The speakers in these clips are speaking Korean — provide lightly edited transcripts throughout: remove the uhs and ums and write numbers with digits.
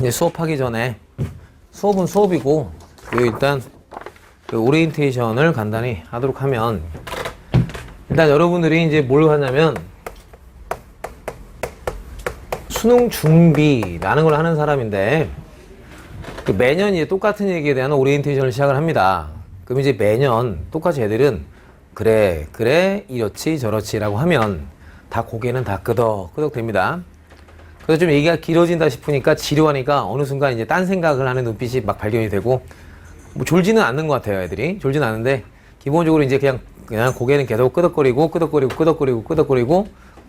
이제 수업하기 전에 수업은 수업이고 일단 그 오리엔테이션을 간단히 하도록 하면 일단 여러분들이 이제 뭘 하냐면 수능 준비라는 걸 하는 사람인데 그 매년 이제 똑같은 얘기에 대한 오리엔테이션을 시작을 합니다. 그럼 이제 매년 똑같이 애들은 그래 이렇지 저렇지라고 하면 다 고개는 다 끄덕끄덕 됩니다. 그래서 좀 얘기가 길어진다 싶으니까 지루하니까 어느 순간 이제 딴 생각을 하는 눈빛이 막 발견이 되고 뭐 졸지는 않는 것 같아요. 애들이 졸지는 않는데 기본적으로 이제 그냥 고개는 계속 끄덕거리고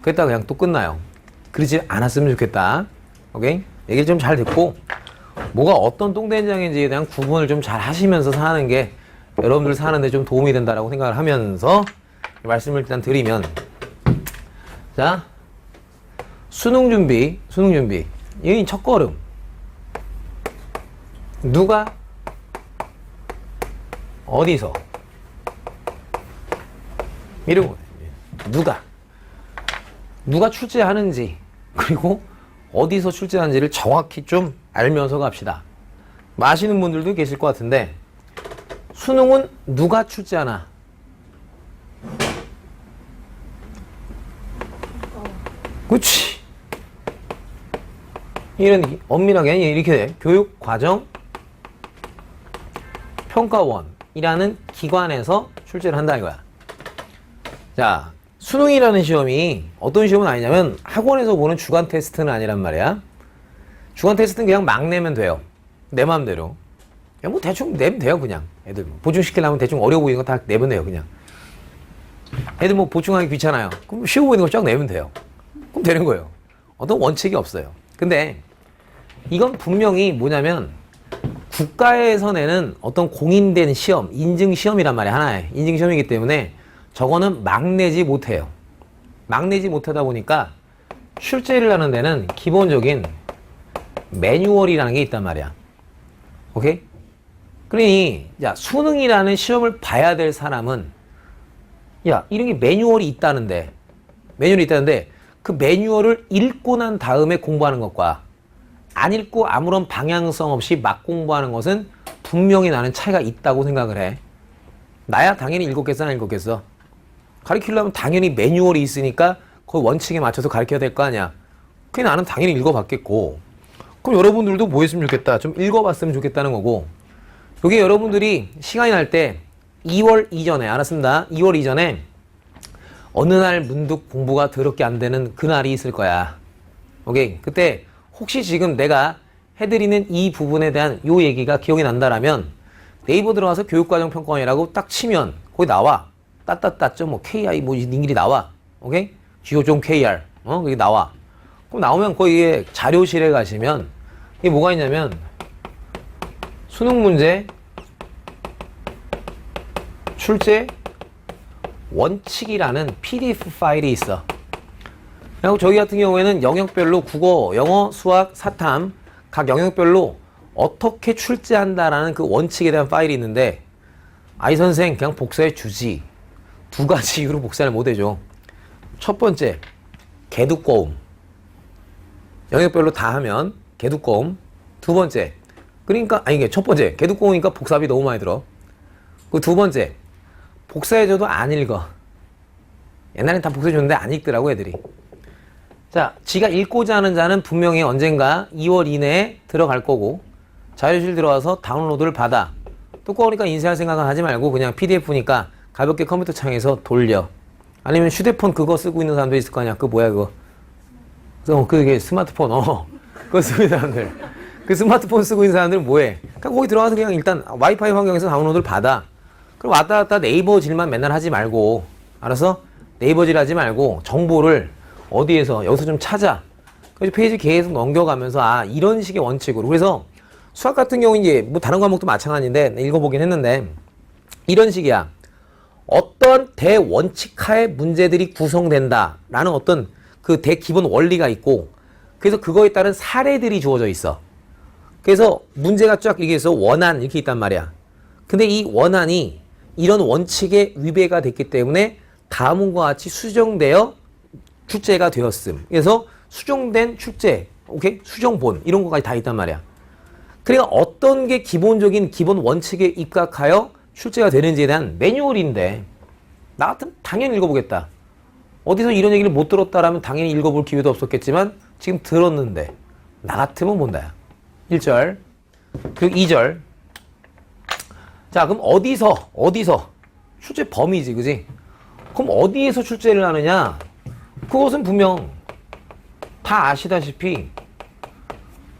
그랬다가 그냥 또 끝나요. 그러지 않았으면 좋겠다. 오케이? 얘기를 좀 잘 듣고 뭐가 어떤 똥된장인지에 대한 구분을 좀 잘 하시면서 사는 게 여러분들 사는데 좀 도움이 된다라고 생각을 하면서 말씀을 일단 드리면, 자, 수능 준비. 이 첫 걸음. 누가 어디서 이런 거예요. 누가 출제하는지 그리고 어디서 출제하는지를 정확히 좀 알면서 갑시다. 뭐 아시는 분들도 계실 것 같은데 수능은 누가 출제하나? 그치? 이런 엄밀하게 이렇게 돼. 교육과정 평가원이라는 기관에서 출제를 한다 이거야. 자, 수능이라는 시험이 어떤 시험은 아니냐면 학원에서 보는 주간 테스트는 아니란 말이야. 주간 테스트는 그냥 막 내면 돼요. 내 마음대로. 그냥 뭐 대충 내면 돼요, 그냥. 애들 보충시키려면 대충 어려워 보이는 거 다 내면 돼요, 그냥. 애들 뭐 보충하기 귀찮아요. 그럼 쉬워 보이는 거 쫙 내면 돼요. 그럼 되는 거예요. 어떤 원칙이 없어요. 근데 이건 분명히 뭐냐면 국가에서 내는 어떤 공인된 시험, 인증시험이란 말이야, 하나의. 인증시험이기 때문에 저거는 막 내지 못해요. 막 내지 못하다 보니까 출제를 하는 데는 기본적인 매뉴얼이라는 게 있단 말이야. 오케이? 그러니, 야, 수능이라는 시험을 봐야 될 사람은, 야, 이런 게 매뉴얼이 있다는데 그 매뉴얼을 읽고 난 다음에 공부하는 것과 안 읽고 아무런 방향성 없이 막 공부하는 것은 분명히 나는 차이가 있다고 생각을 해. 나야 당연히 읽었겠어, 안 읽었겠어? 가르치려면 당연히 매뉴얼이 있으니까 그 원칙에 맞춰서 가르쳐야 될 거 아니야. 그게 나는 당연히 읽어봤겠고. 그럼 여러분들도 뭐 했으면 좋겠다. 좀 읽어봤으면 좋겠다는 거고. 여기 여러분들이 시간이 날 때 2월 이전에, 알았습니다. 2월 이전에 어느 날 문득 공부가 더럽게 안 되는 그날이 있을 거야. 오케이? 그때 혹시 지금 내가 해드리는 이 부분에 대한 요 얘기가 기억이 난다라면 네이버 들어가서 교육과정평가원이라고 딱 치면 거기 나와. 뭐 KI 뭐 닝일이 나와. 오케이? go.kr 그게 나와. 그럼 나오면 거기에 자료실에 가시면 이게 뭐가 있냐면 수능 문제 출제 원칙이라는 PDF 파일이 있어. 그리고 저희 같은 경우에는 영역별로 국어, 영어, 수학, 사탐 각 영역별로 어떻게 출제한다라는 그 원칙에 대한 파일이 있는데 아이 선생 그냥 복사해 주지. 두 가지 이유로 복사를 못 해줘. 첫 번째, 개두꺼움. 영역별로 다 하면 개두꺼움. 두 번째, 그러니까 이게 첫 번째, 개두꺼우니까 복사비 너무 많이 들어. 그 두 번째, 복사해줘도 안 읽어. 옛날엔 다 복사해줬는데 안 읽더라고 애들이. 자, 지가 읽고자 하는 자는 분명히 언젠가 2월 이내에 들어갈 거고 자료실 들어와서 다운로드를 받아. 두꺼우니까 인쇄할 생각은 하지 말고 그냥 PDF니까 가볍게 컴퓨터 창에서 돌려. 아니면 휴대폰 그거 쓰고 있는 사람도 있을 거 아니야. 그 뭐야 그거. 그게 스마트폰. 그거 쓰고 있는 사람들. 그 스마트폰 쓰고 있는 사람들은 뭐해? 그냥 거기 들어가서 그냥 일단 와이파이 환경에서 다운로드를 받아. 그럼 왔다 갔다 네이버질만 맨날 하지 말고, 알았어? 네이버질 하지 말고 정보를 어디에서 여기서 좀 찾아. 그래서 페이지 계속 넘겨가면서 이런 식의 원칙으로. 그래서 수학 같은 경우 이제 뭐 다른 과목도 마찬가지인데 읽어보긴 했는데 이런 식이야. 어떤 대원칙하에 문제들이 구성된다라는 어떤 그 대기본 원리가 있고 그래서 그거에 따른 사례들이 주어져 있어. 그래서 문제가 쫙 이렇게 해서 원안 이렇게 있단 말이야. 근데 이 원안이 이런 원칙에 위배가 됐기 때문에 다음과 같이 수정되어 출제가 되었음. 그래서 수정된 출제, 오케이? 수정본 이런 거까지 다 있단 말이야. 그러니까 어떤 게 기본적인 기본 원칙에 입각하여 출제가 되는지에 대한 매뉴얼인데 나 같으면 당연히 읽어보겠다. 어디서 이런 얘기를 못 들었다라면 당연히 읽어볼 기회도 없었겠지만 지금 들었는데 나 같으면 본다야. 1절 그리고 2절. 자, 그럼 어디서 출제 범위지, 그지? 그럼 어디에서 출제를 하느냐? 그것은 분명 다 아시다시피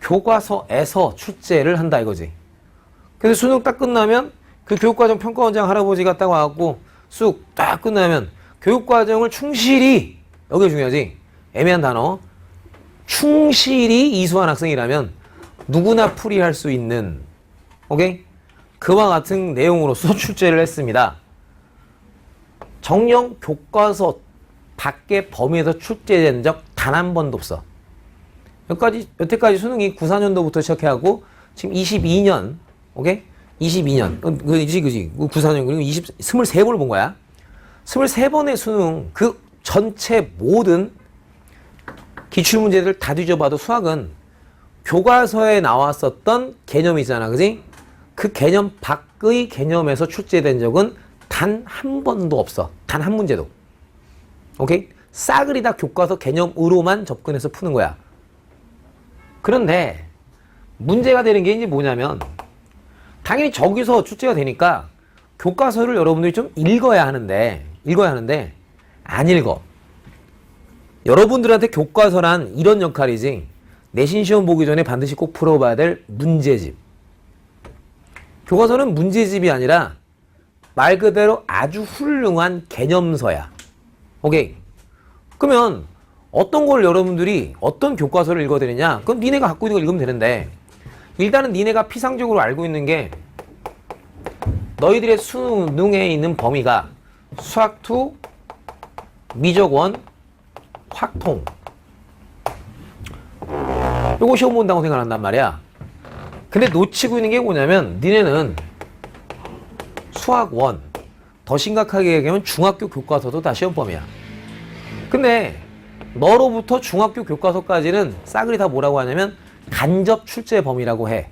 교과서에서 출제를 한다 이거지. 그래서 수능 딱 끝나면 그 교육과정 평가원장 할아버지가 딱 와갖고 쑥 딱 끝나면 교육과정을 충실히, 여기 중요하지, 애매한 단어, 충실히 이수한 학생이라면 누구나 풀이할 수 있는, 오케이? 그와 같은 내용으로서 출제를 했습니다. 정령 교과서 밖의 범위에서 출제된 적 단 한 번도 없어. 여태까지 수능이 94년도부터 시작해하고 지금 22년, 오케이? 22년, 그지? 94년, 그리고 23번을 본 거야. 23번의 수능, 그 전체 모든 기출문제들을 다 뒤져봐도 수학은 교과서에 나왔었던 개념이 있잖아, 그지? 그 개념 밖의 개념에서 출제된 적은 단 한 번도 없어. 단 한 문제도. 오케이? 싸그리 다 교과서 개념으로만 접근해서 푸는 거야. 그런데 문제가 되는 게 이제 뭐냐면 당연히 저기서 출제가 되니까 교과서를 여러분들이 좀 읽어야 하는데 안 읽어. 여러분들한테 교과서란 이런 역할이지. 내신 시험 보기 전에 반드시 꼭 풀어봐야 될 문제집. 교과서는 문제집이 아니라 말 그대로 아주 훌륭한 개념서야. 오케이. 그러면 어떤 걸 여러분들이 어떤 교과서를 읽어야 되느냐? 그럼 니네가 갖고 있는 걸 읽으면 되는데 일단은 니네가 피상적으로 알고 있는 게 너희들의 수능에 있는 범위가 수학2, 미적1, 확통. 요거 시험 본다고 생각한단 말이야. 근데 놓치고 있는 게 뭐냐면 니네는 수학1, 더 심각하게 얘기하면 중학교 교과서도 다 시험 범위야. 근데 너로부터 중학교 교과서까지는 싸그리 다 뭐라고 하냐면 간접 출제 범위라고 해.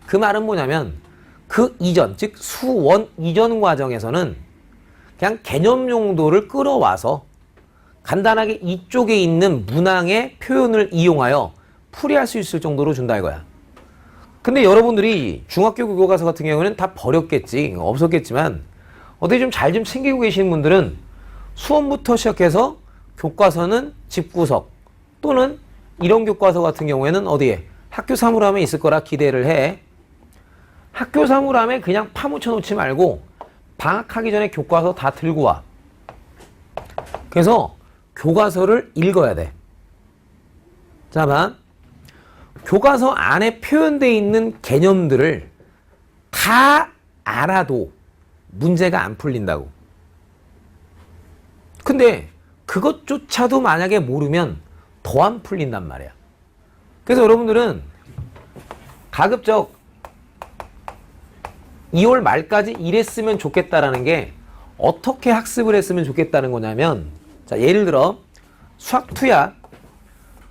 그 말은 뭐냐면 그 이전, 즉 수원 이전 과정에서는 그냥 개념 용도를 끌어와서 간단하게 이쪽에 있는 문항의 표현을 이용하여 풀이할 수 있을 정도로 준다 이거야. 근데 여러분들이 중학교 교과서 같은 경우는 다 버렸겠지, 없었겠지만 어떻게 좀 잘 좀 챙기고 계시는 분들은 수원부터 시작해서 교과서는 집구석 또는 이런 교과서 같은 경우에는 어디에 학교 사물함에 있을 거라 기대를 해. 학교 사물함에 그냥 파묻혀 놓지 말고 방학하기 전에 교과서 다 들고 와. 그래서 교과서를 읽어야 돼. 자만 교과서 안에 표현되어 있는 개념들을 다 알아도 문제가 안 풀린다고. 근데 그것조차도 만약에 모르면 더 안 풀린단 말이야. 그래서 여러분들은 가급적 2월 말까지 이랬으면 좋겠다라는 게 어떻게 학습을 했으면 좋겠다는 거냐면, 자, 예를 들어 수학2야.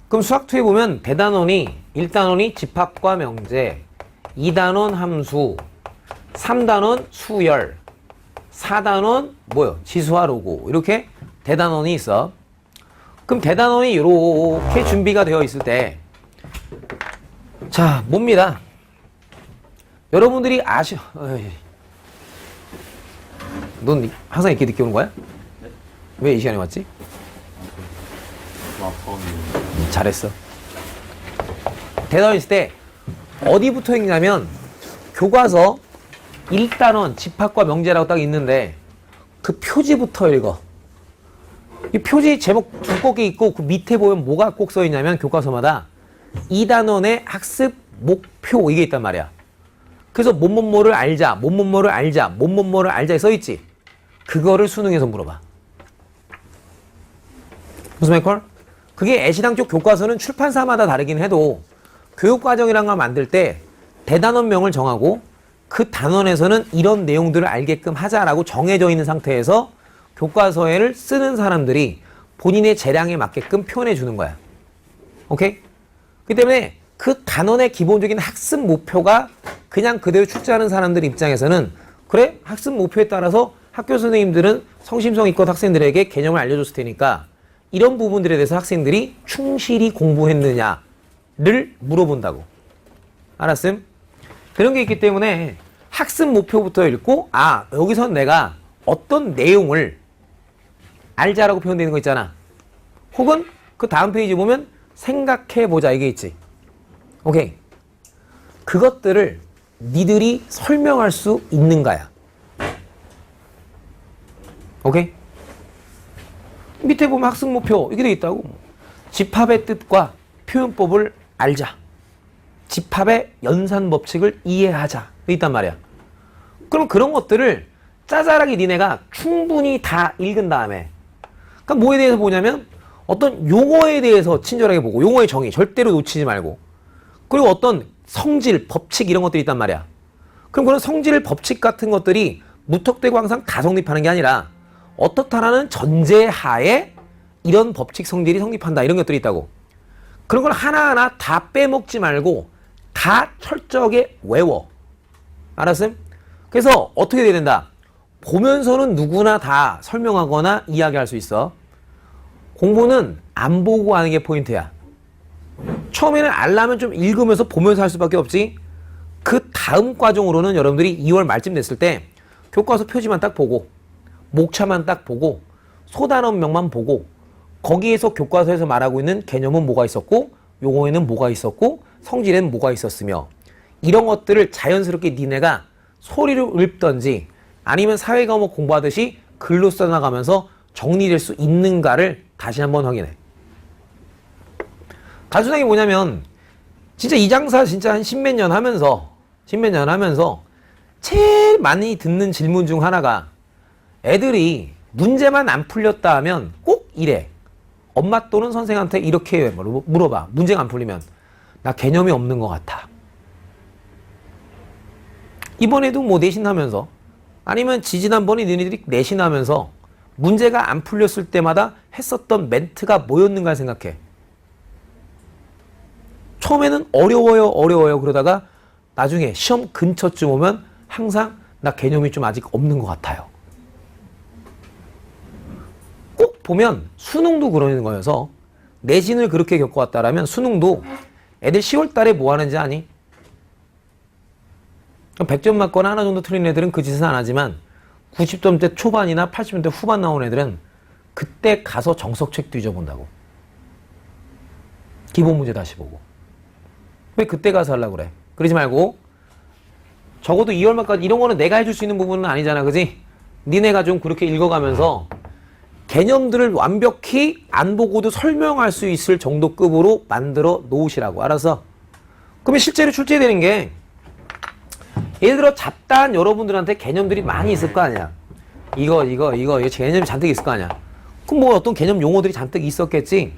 그럼 수학2에 보면 대단원이 1단원이 집합과 명제, 2단원 함수, 3단원 수열, 4단원 뭐요? 지수와 로고. 이렇게 대단원이 있어. 그럼 대단원이 이렇게 준비가 되어 있을 때, 자, 뭡니다. 여러분들이 넌 항상 이렇게 늦게 오는 거야? 네? 왜 이 시간에 왔지? 잘했어. 대단원 있을 때 어디부터 읽냐면 교과서 1단원 집합과 명제라고 딱 있는데 그 표지부터 읽어. 이 표지 제목 두껍게 있고 그 밑에 보면 뭐가 꼭 써 있냐면 교과서마다 2단원의 학습 목표 이게 있단 말이야. 그래서 뭐뭐뭐를 알자, 뭐뭐뭐를 알자, 뭐뭐뭐를 알자 써 있지. 그거를 수능에서 물어봐. 무슨 말이야? 그게 애시당 쪽 교과서는 출판사마다 다르긴 해도 교육과정이란 걸 만들 때 대단원명을 정하고 그 단원에서는 이런 내용들을 알게끔 하자라고 정해져 있는 상태에서 교과서를 쓰는 사람들이 본인의 재량에 맞게끔 표현해 주는 거야. 오케이? 그렇기 때문에 그 단원의 기본적인 학습 목표가 그냥 그대로 출제하는 사람들 입장에서는 그래? 학습 목표에 따라서 학교 선생님들은 성심성의껏 학생들에게 개념을 알려줬을 테니까 이런 부분들에 대해서 학생들이 충실히 공부했느냐를 물어본다고. 알았음? 그런 게 있기 때문에 학습 목표부터 읽고 여기서 내가 어떤 내용을 알자라고 표현되는 거 있잖아. 혹은 그 다음 페이지 보면 생각해보자 이게 있지. 오케이. 그것들을 니들이 설명할 수 있는가야. 오케이? 밑에 보면 학습 목표 이렇게 돼 있다고. 집합의 뜻과 표현법을 알자. 집합의 연산 법칙을 이해하자. 돼 있단 말이야. 그럼 그런 것들을 짜잘하게 니네가 충분히 다 읽은 다음에 그러니까 뭐에 대해서 보냐면 어떤 용어에 대해서 친절하게 보고 용어의 정의 절대로 놓치지 말고 그리고 어떤 성질, 법칙 이런 것들이 있단 말이야. 그럼 그런 성질, 법칙 같은 것들이 무턱대고 항상 다 성립하는 게 아니라 어떻다라는 전제하에 이런 법칙 성질이 성립한다 이런 것들이 있다고. 그런 걸 하나하나 다 빼먹지 말고 다 철저하게 외워. 알았음? 그래서 어떻게 돼야 된다? 보면서는 누구나 다 설명하거나 이야기할 수 있어. 공부는 안 보고 하는 게 포인트야. 처음에는 알려면 좀 읽으면서 보면서 할 수밖에 없지. 그 다음 과정으로는 여러분들이 2월 말쯤 됐을 때 교과서 표지만 딱 보고 목차만 딱 보고 소단원명만 보고 거기에서 교과서에서 말하고 있는 개념은 뭐가 있었고 용어에는 뭐가 있었고 성질에는 뭐가 있었으며 이런 것들을 자연스럽게 니네가 소리로 읊던지 아니면 사회과목 공부하듯이 글로 써나가면서 정리될 수 있는가를 다시 한번 확인해. 단순하게 뭐냐면 진짜 이 장사 진짜 한 십몇 년 하면서 제일 많이 듣는 질문 중 하나가 애들이 문제만 안 풀렸다 하면 꼭 이래. 엄마 또는 선생한테 이렇게 물어봐. 문제가 안 풀리면 나 개념이 없는 것 같아. 이번에도 뭐 내신하면서 아니면 지지난번에 너희들이 내신하면서 문제가 안 풀렸을 때마다 했었던 멘트가 뭐였는가 생각해. 처음에는 어려워요 그러다가 나중에 시험 근처쯤 오면 항상 나 개념이 좀 아직 없는 것 같아요. 꼭 보면 수능도 그러는 거여서 내신을 그렇게 겪어왔다라면 수능도 애들 10월 달에 뭐 하는지 아니? 100점 맞거나 하나 정도 틀린 애들은 그 짓은 안 하지만 90점대 초반이나 80점대 후반 나온 애들은 그때 가서 정석책 뒤져본다고. 기본 문제 다시 보고. 왜 그때 가서 하려고 그래? 그러지 말고 적어도 2월 말까지 이런 거는 내가 해줄 수 있는 부분은 아니잖아. 그지? 니네가 좀 그렇게 읽어가면서 개념들을 완벽히 안 보고도 설명할 수 있을 정도 급으로 만들어 놓으시라고. 알아서. 그러면 실제로 출제되는 게 예를 들어 잡다한 여러분들한테 개념들이 많이 있을 거 아니야. 이거 개념이 잔뜩 있을 거 아니야. 그럼 뭐 어떤 개념 용어들이 잔뜩 있었겠지.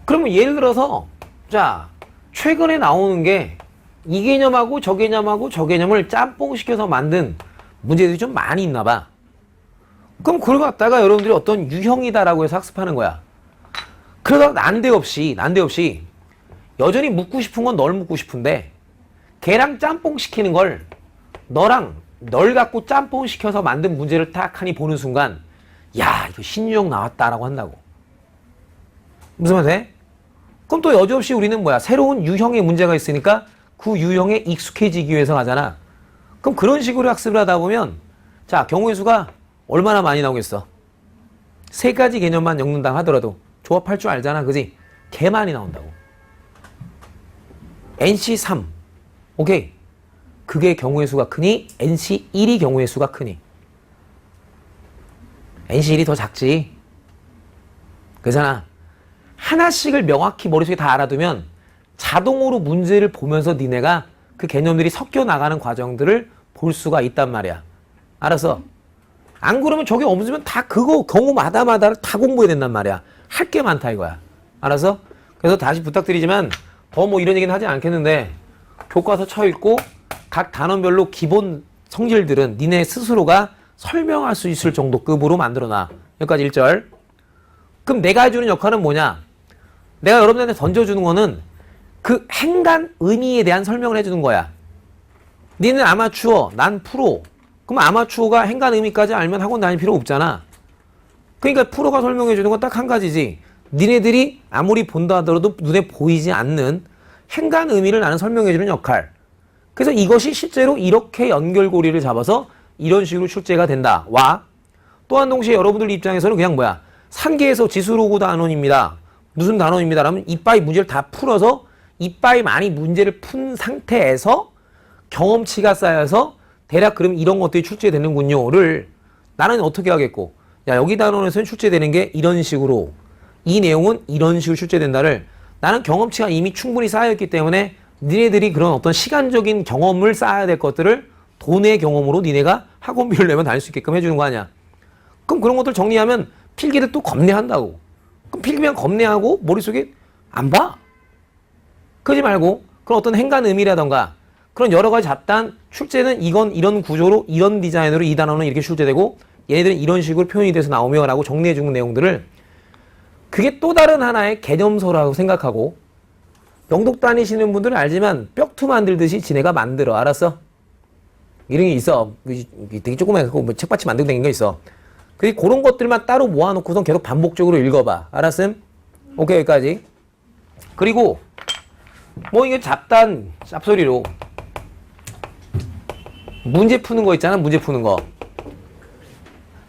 그러면 예를 들어서 자 최근에 나오는 게 이 개념하고 저 개념하고 저 개념을 짬뽕시켜서 만든 문제들이 좀 많이 있나 봐. 그럼 그걸 갖다가 여러분들이 어떤 유형이다라고 해서 학습하는 거야. 그러다가 난데없이 여전히 묻고 싶은 건 널 묻고 싶은데 걔랑 짬뽕 시키는 걸 널 갖고 짬뽕 시켜서 만든 문제를 딱 하니 보는 순간 야 이거 신유형 나왔다라고 한다고. 무슨 말 돼? 그럼 또 여지없이 우리는 뭐야 새로운 유형의 문제가 있으니까 그 유형에 익숙해지기 위해서 가잖아. 그럼 그런 식으로 학습을 하다 보면 자 경우의 수가 얼마나 많이 나오겠어. 3가지 개념만 엮는다 하더라도 조합할 줄 알잖아. 그지? 개 많이 나온다고. NC 3 오케이. 그게 경우의 수가 크니 NC 1이 경우의 수가 크니 NC 1이 더 작지. 그잖아. 하나씩을 명확히 머릿속에 다 알아두면 자동으로 문제를 보면서 니네가 그 개념들이 섞여 나가는 과정들을 볼 수가 있단 말이야. 알았어? 안 그러면 저게 없으면 다 그거 경우마다를 다 공부해야 된단 말이야. 할 게 많다 이거야. 알았어? 그래서 다시 부탁드리지만 더 뭐 이런 얘기는 하지 않겠는데 교과서 쳐있고 각 단원별로 기본 성질들은 니네 스스로가 설명할 수 있을 정도 급으로 만들어놔. 여기까지 1절. 그럼 내가 해주는 역할은 뭐냐? 내가 여러분들한테 던져주는 거는 그 행간 의미에 대한 설명을 해주는 거야. 니는 아마추어, 난 프로. 그럼 아마추어가 행간 의미까지 알면 학원 다닐 필요 없잖아. 그러니까 프로가 설명해 주는 건 딱 한 가지지. 니네들이 아무리 본다 하더라도 눈에 보이지 않는 행간 의미를 나는 설명해 주는 역할. 그래서 이것이 실제로 이렇게 연결고리를 잡아서 이런 식으로 출제가 된다. 와. 또한 동시에 여러분들 입장에서는 그냥 뭐야. 산계에서 지수로고 단원입니다. 무슨 단원입니다. 라면 이빠이 문제를 다 풀어서 이빠이 많이 문제를 푼 상태에서 경험치가 쌓여서 대략 그럼 이런 것들이 출제되는군요를 나는 어떻게 하겠고, 야 여기 단원에서는 출제되는 게 이런 식으로, 이 내용은 이런 식으로 출제된다를 나는 경험치가 이미 충분히 쌓여있기 때문에 니네들이 그런 어떤 시간적인 경험을 쌓아야 될 것들을 돈의 경험으로 니네가 학원비를 내면 다닐 수 있게끔 해주는 거 아니야. 그럼 그런 것들 정리하면 필기를 또 겁내한다고. 그럼 필기면 겁내하고 머릿속에 안 봐. 그러지 말고 그런 어떤 행간 의미라던가 그런 여러 가지 잡단 출제는 이건 이런 구조로 이런 디자인으로 이 단어는 이렇게 출제되고 얘네들은 이런 식으로 표현이 돼서 나오며 라고 정리해주는 내용들을 그게 또 다른 하나의 개념서라고 생각하고 영독 다니시는 분들은 알지만 벽투 만들듯이 지네가 만들어. 알았어? 이런 게 있어. 되게 조그맣고 뭐 책받침 만들고 다니는 거 있어. 그리고 그런 것들만 따로 모아놓고선 계속 반복적으로 읽어봐. 알았음? 오케이, 여기까지. 그리고 뭐 이게 잡단 쌉소리로 문제 푸는 거 있잖아. 문제 푸는 거.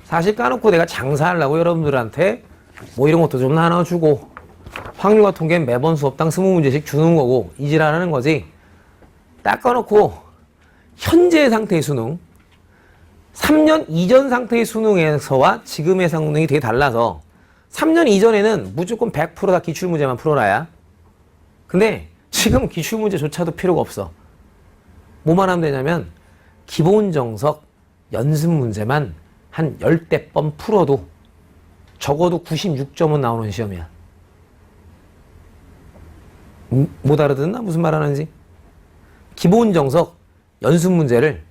사실 까놓고 내가 장사하려고 여러분들한테 뭐 이런 것도 좀 나눠주고 확률과 통계는 매번 수업당 20문제씩 주는 거고 이지랄하는 거지. 딱 까놓고 현재 상태의 수능 3년 이전 상태의 수능에서와 지금의 수능이 되게 달라서 3년 이전에는 무조건 100%다 기출문제만 풀어놔야. 근데 지금 기출문제조차도 필요가 없어. 뭐만 하면 되냐면 기본 정석 연습 문제만 한 10대 번 풀어도 적어도 96점은 나오는 시험이야. 못 알아듣나? 무슨 말 하는지? 기본 정석 연습 문제를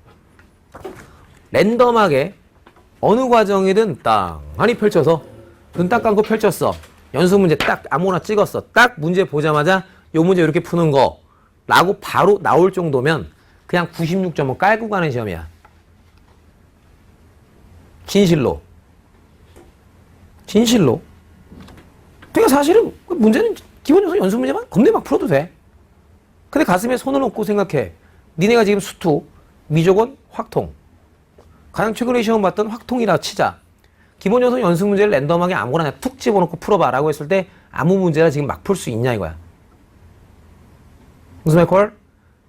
랜덤하게 어느 과정이든 딱 많이 펼쳐서 눈 딱 감고 펼쳤어. 연습 문제 딱 아무나 찍었어. 딱 문제 보자마자 요 문제 이렇게 푸는 거 라고 바로 나올 정도면 그냥 96점은 깔고 가는 시험이야. 진실로. 진실로. 그러니까 사실은 문제는 기본 요소 연습 문제만 겁내 막 풀어도 돼. 근데 가슴에 손을 얹고 생각해. 니네가 지금 수투, 미적원, 확통. 가장 최근에 시험 봤던 확통이라 치자. 기본 요소 연습 문제를 랜덤하게 아무거나 그냥 툭 집어넣고 풀어봐 라고 했을 때 아무 문제나 지금 막 풀 수 있냐 이거야. 무슨 말걸?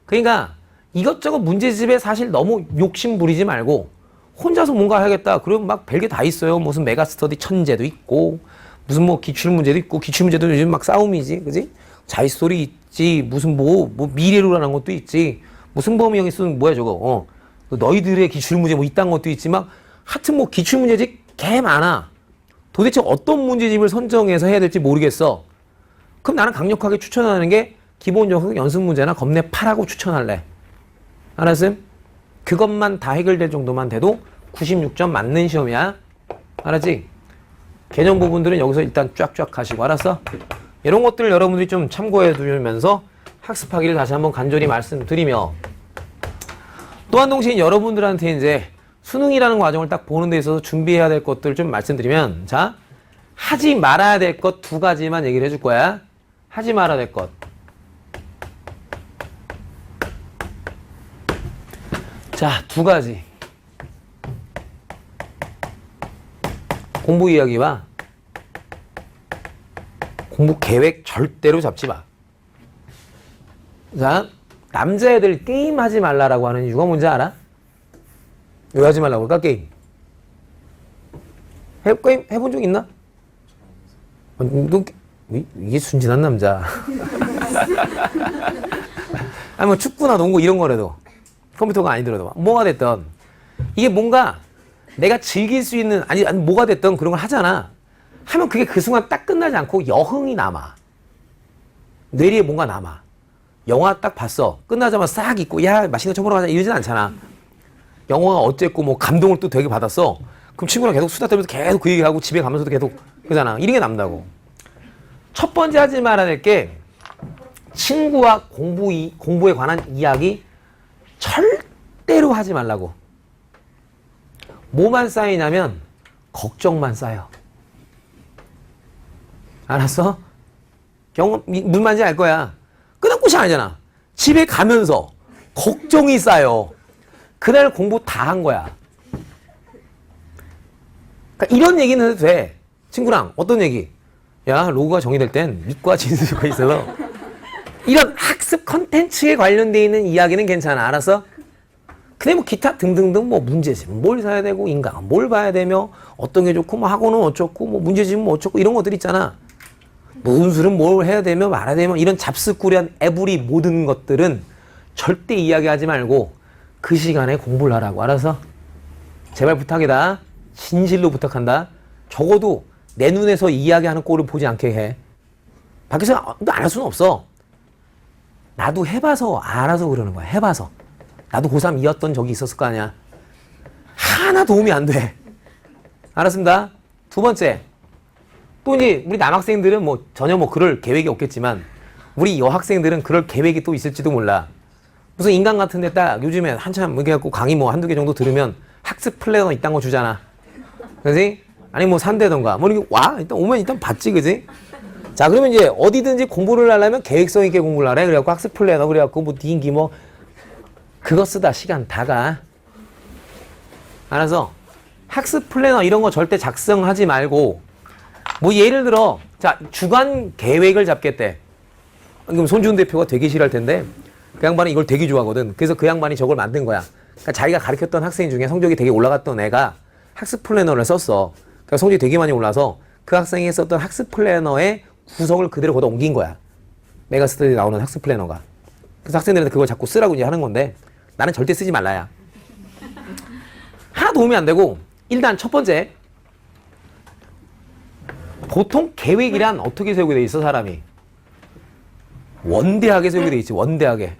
그러니까 이것저것 문제집에 사실 너무 욕심 부리지 말고 혼자서 뭔가 해야겠다. 그러면 막 별게 다 있어요. 무슨 메가스터디 천재도 있고 무슨 뭐 기출문제도 있고 기출문제도 요즘 막 싸움이지. 그지? 자이스토리 있지. 무슨 뭐 미래로라는 것도 있지. 무슨 범위형이 쓰는 뭐야 저거. 너희들의 기출문제 뭐 이딴 것도 있지. 막 하여튼 뭐 기출문제집 개 많아. 도대체 어떤 문제집을 선정해서 해야 될지 모르겠어. 그럼 나는 강력하게 추천하는 게 기본적으로 연습 문제나 겁내 파라고 추천할래. 알았음? 그것만 다 해결될 정도만 돼도 96점 맞는 시험이야. 알았지? 개념 부분들은 여기서 일단 쫙쫙 가시고. 알았어? 이런 것들을 여러분들이 좀 참고해 두면서 학습하기를 다시 한번 간절히 말씀드리며 또한 동시에 여러분들한테 이제 수능이라는 과정을 딱 보는 데 있어서 준비해야 될 것들 좀 말씀드리면 자, 하지 말아야 될 것 2가지만 얘기를 해줄 거야. 하지 말아야 될 것. 자, 2가지. 공부 이야기와 공부 계획 절대로 잡지 마. 자, 남자애들 게임 하지 말라라고 하는 이유가 뭔지 알아? 왜 하지 말라고 할까, 게임? 게임 해본 적 있나? 너, 이게 순진한 남자. 아니, 뭐 축구나 농구 이런 거라도. 컴퓨터가 아니더라도. 뭐가 됐든. 이게 뭔가 내가 즐길 수 있는, 아니 뭐가 됐든 그런 걸 하잖아. 하면 그게 그 순간 딱 끝나지 않고 여흥이 남아. 뇌리에 뭔가 남아. 영화 딱 봤어. 끝나자마자 싹 잊고, 야, 맛있는 거 처먹으러 가자. 이러진 않잖아. 영화가 어쨌고, 뭐, 감동을 또 되게 받았어. 그럼 친구랑 계속 수다 떨면서 계속 그 얘기하고 집에 가면서도 계속, 그러잖아. 이런 게 남다고. 첫 번째 하지 말아야 될 게, 친구와 공부에 관한 이야기 하루 하지 말라고. 뭐만 쌓이냐면 걱정만 쌓여. 알았어? 무슨 말인지 알 거야. 끝없이 아니잖아. 집에 가면서 걱정이 쌓여. 그날 공부 다 한 거야. 그러니까 이런 얘기는 해도 돼. 친구랑 어떤 얘기? 야, 로그가 정의될 땐 밑과 진수가 있어서 이런 학습 컨텐츠에 관련되어 있는 이야기는 괜찮아. 알았어? 근데 뭐 기타 등등등 뭐 문제집 뭘 사야 되고 인강 뭘 봐야 되며 어떤 게 좋고 뭐 학원은 어쩌고 뭐 문제집은 뭐 어쩌고 이런 것들 있잖아. 뭐 운술은 뭘 해야 되며 말아야 되며 이런 잡스꾸리한 에브리 모든 것들은 절대 이야기하지 말고 그 시간에 공부를 하라고. 알아서? 제발 부탁이다. 진실로 부탁한다. 적어도 내 눈에서 이야기하는 꼴을 보지 않게 해. 밖에서 안 할 수는 없어. 나도 해봐서 알아서 그러는 거야. 해봐서. 나도 고3 이었던 적이 있었을 거 아니야. 하나 도움이 안 돼. 알았습니다. 두 번째. 또 이제 우리 남학생들은 뭐 전혀 뭐 그럴 계획이 없겠지만 우리 여학생들은 그럴 계획이 또 있을지도 몰라. 무슨 인강 같은 데 딱 요즘에 한참 이렇게 갖고 강의 뭐 한두 개 정도 들으면 학습 플래너 이딴 거 주잖아. 그지? 아니 뭐 산대던가 뭐 이렇게 와 일단 오면 일단 봤지. 그지? 자, 그러면 이제 어디든지 공부를 하려면 계획성 있게 공부를 하래. 그래갖고 학습 플래너 그래갖고 뭐 딩기 뭐 그거 쓰다 시간 다 가. 알아서 학습 플래너 이런 거 절대 작성하지 말고 뭐 예를 들어 자 주간 계획을 잡겠대. 그럼 손지훈 대표가 되게 싫어할 텐데 그 양반이 이걸 되게 좋아하거든. 그래서 그 양반이 저걸 만든 거야. 그러니까 자기가 가르쳤던 학생 중에 성적이 되게 올라갔던 애가 학습 플래너를 썼어. 그러니까 성적이 되게 많이 올라서 그 학생이 썼던 학습 플래너의 구성을 그대로 걷어 옮긴 거야. 메가스터디에 나오는 학습 플래너가. 그래서 학생들한테 그걸 자꾸 쓰라고 이제 하는 건데 나는 절대 쓰지 말라야. 하나 도움이 안 되고 일단 첫 번째 보통 계획이란 어떻게 세우게 돼 있어 사람이? 원대하게 세우게 돼 있지. 원대하게.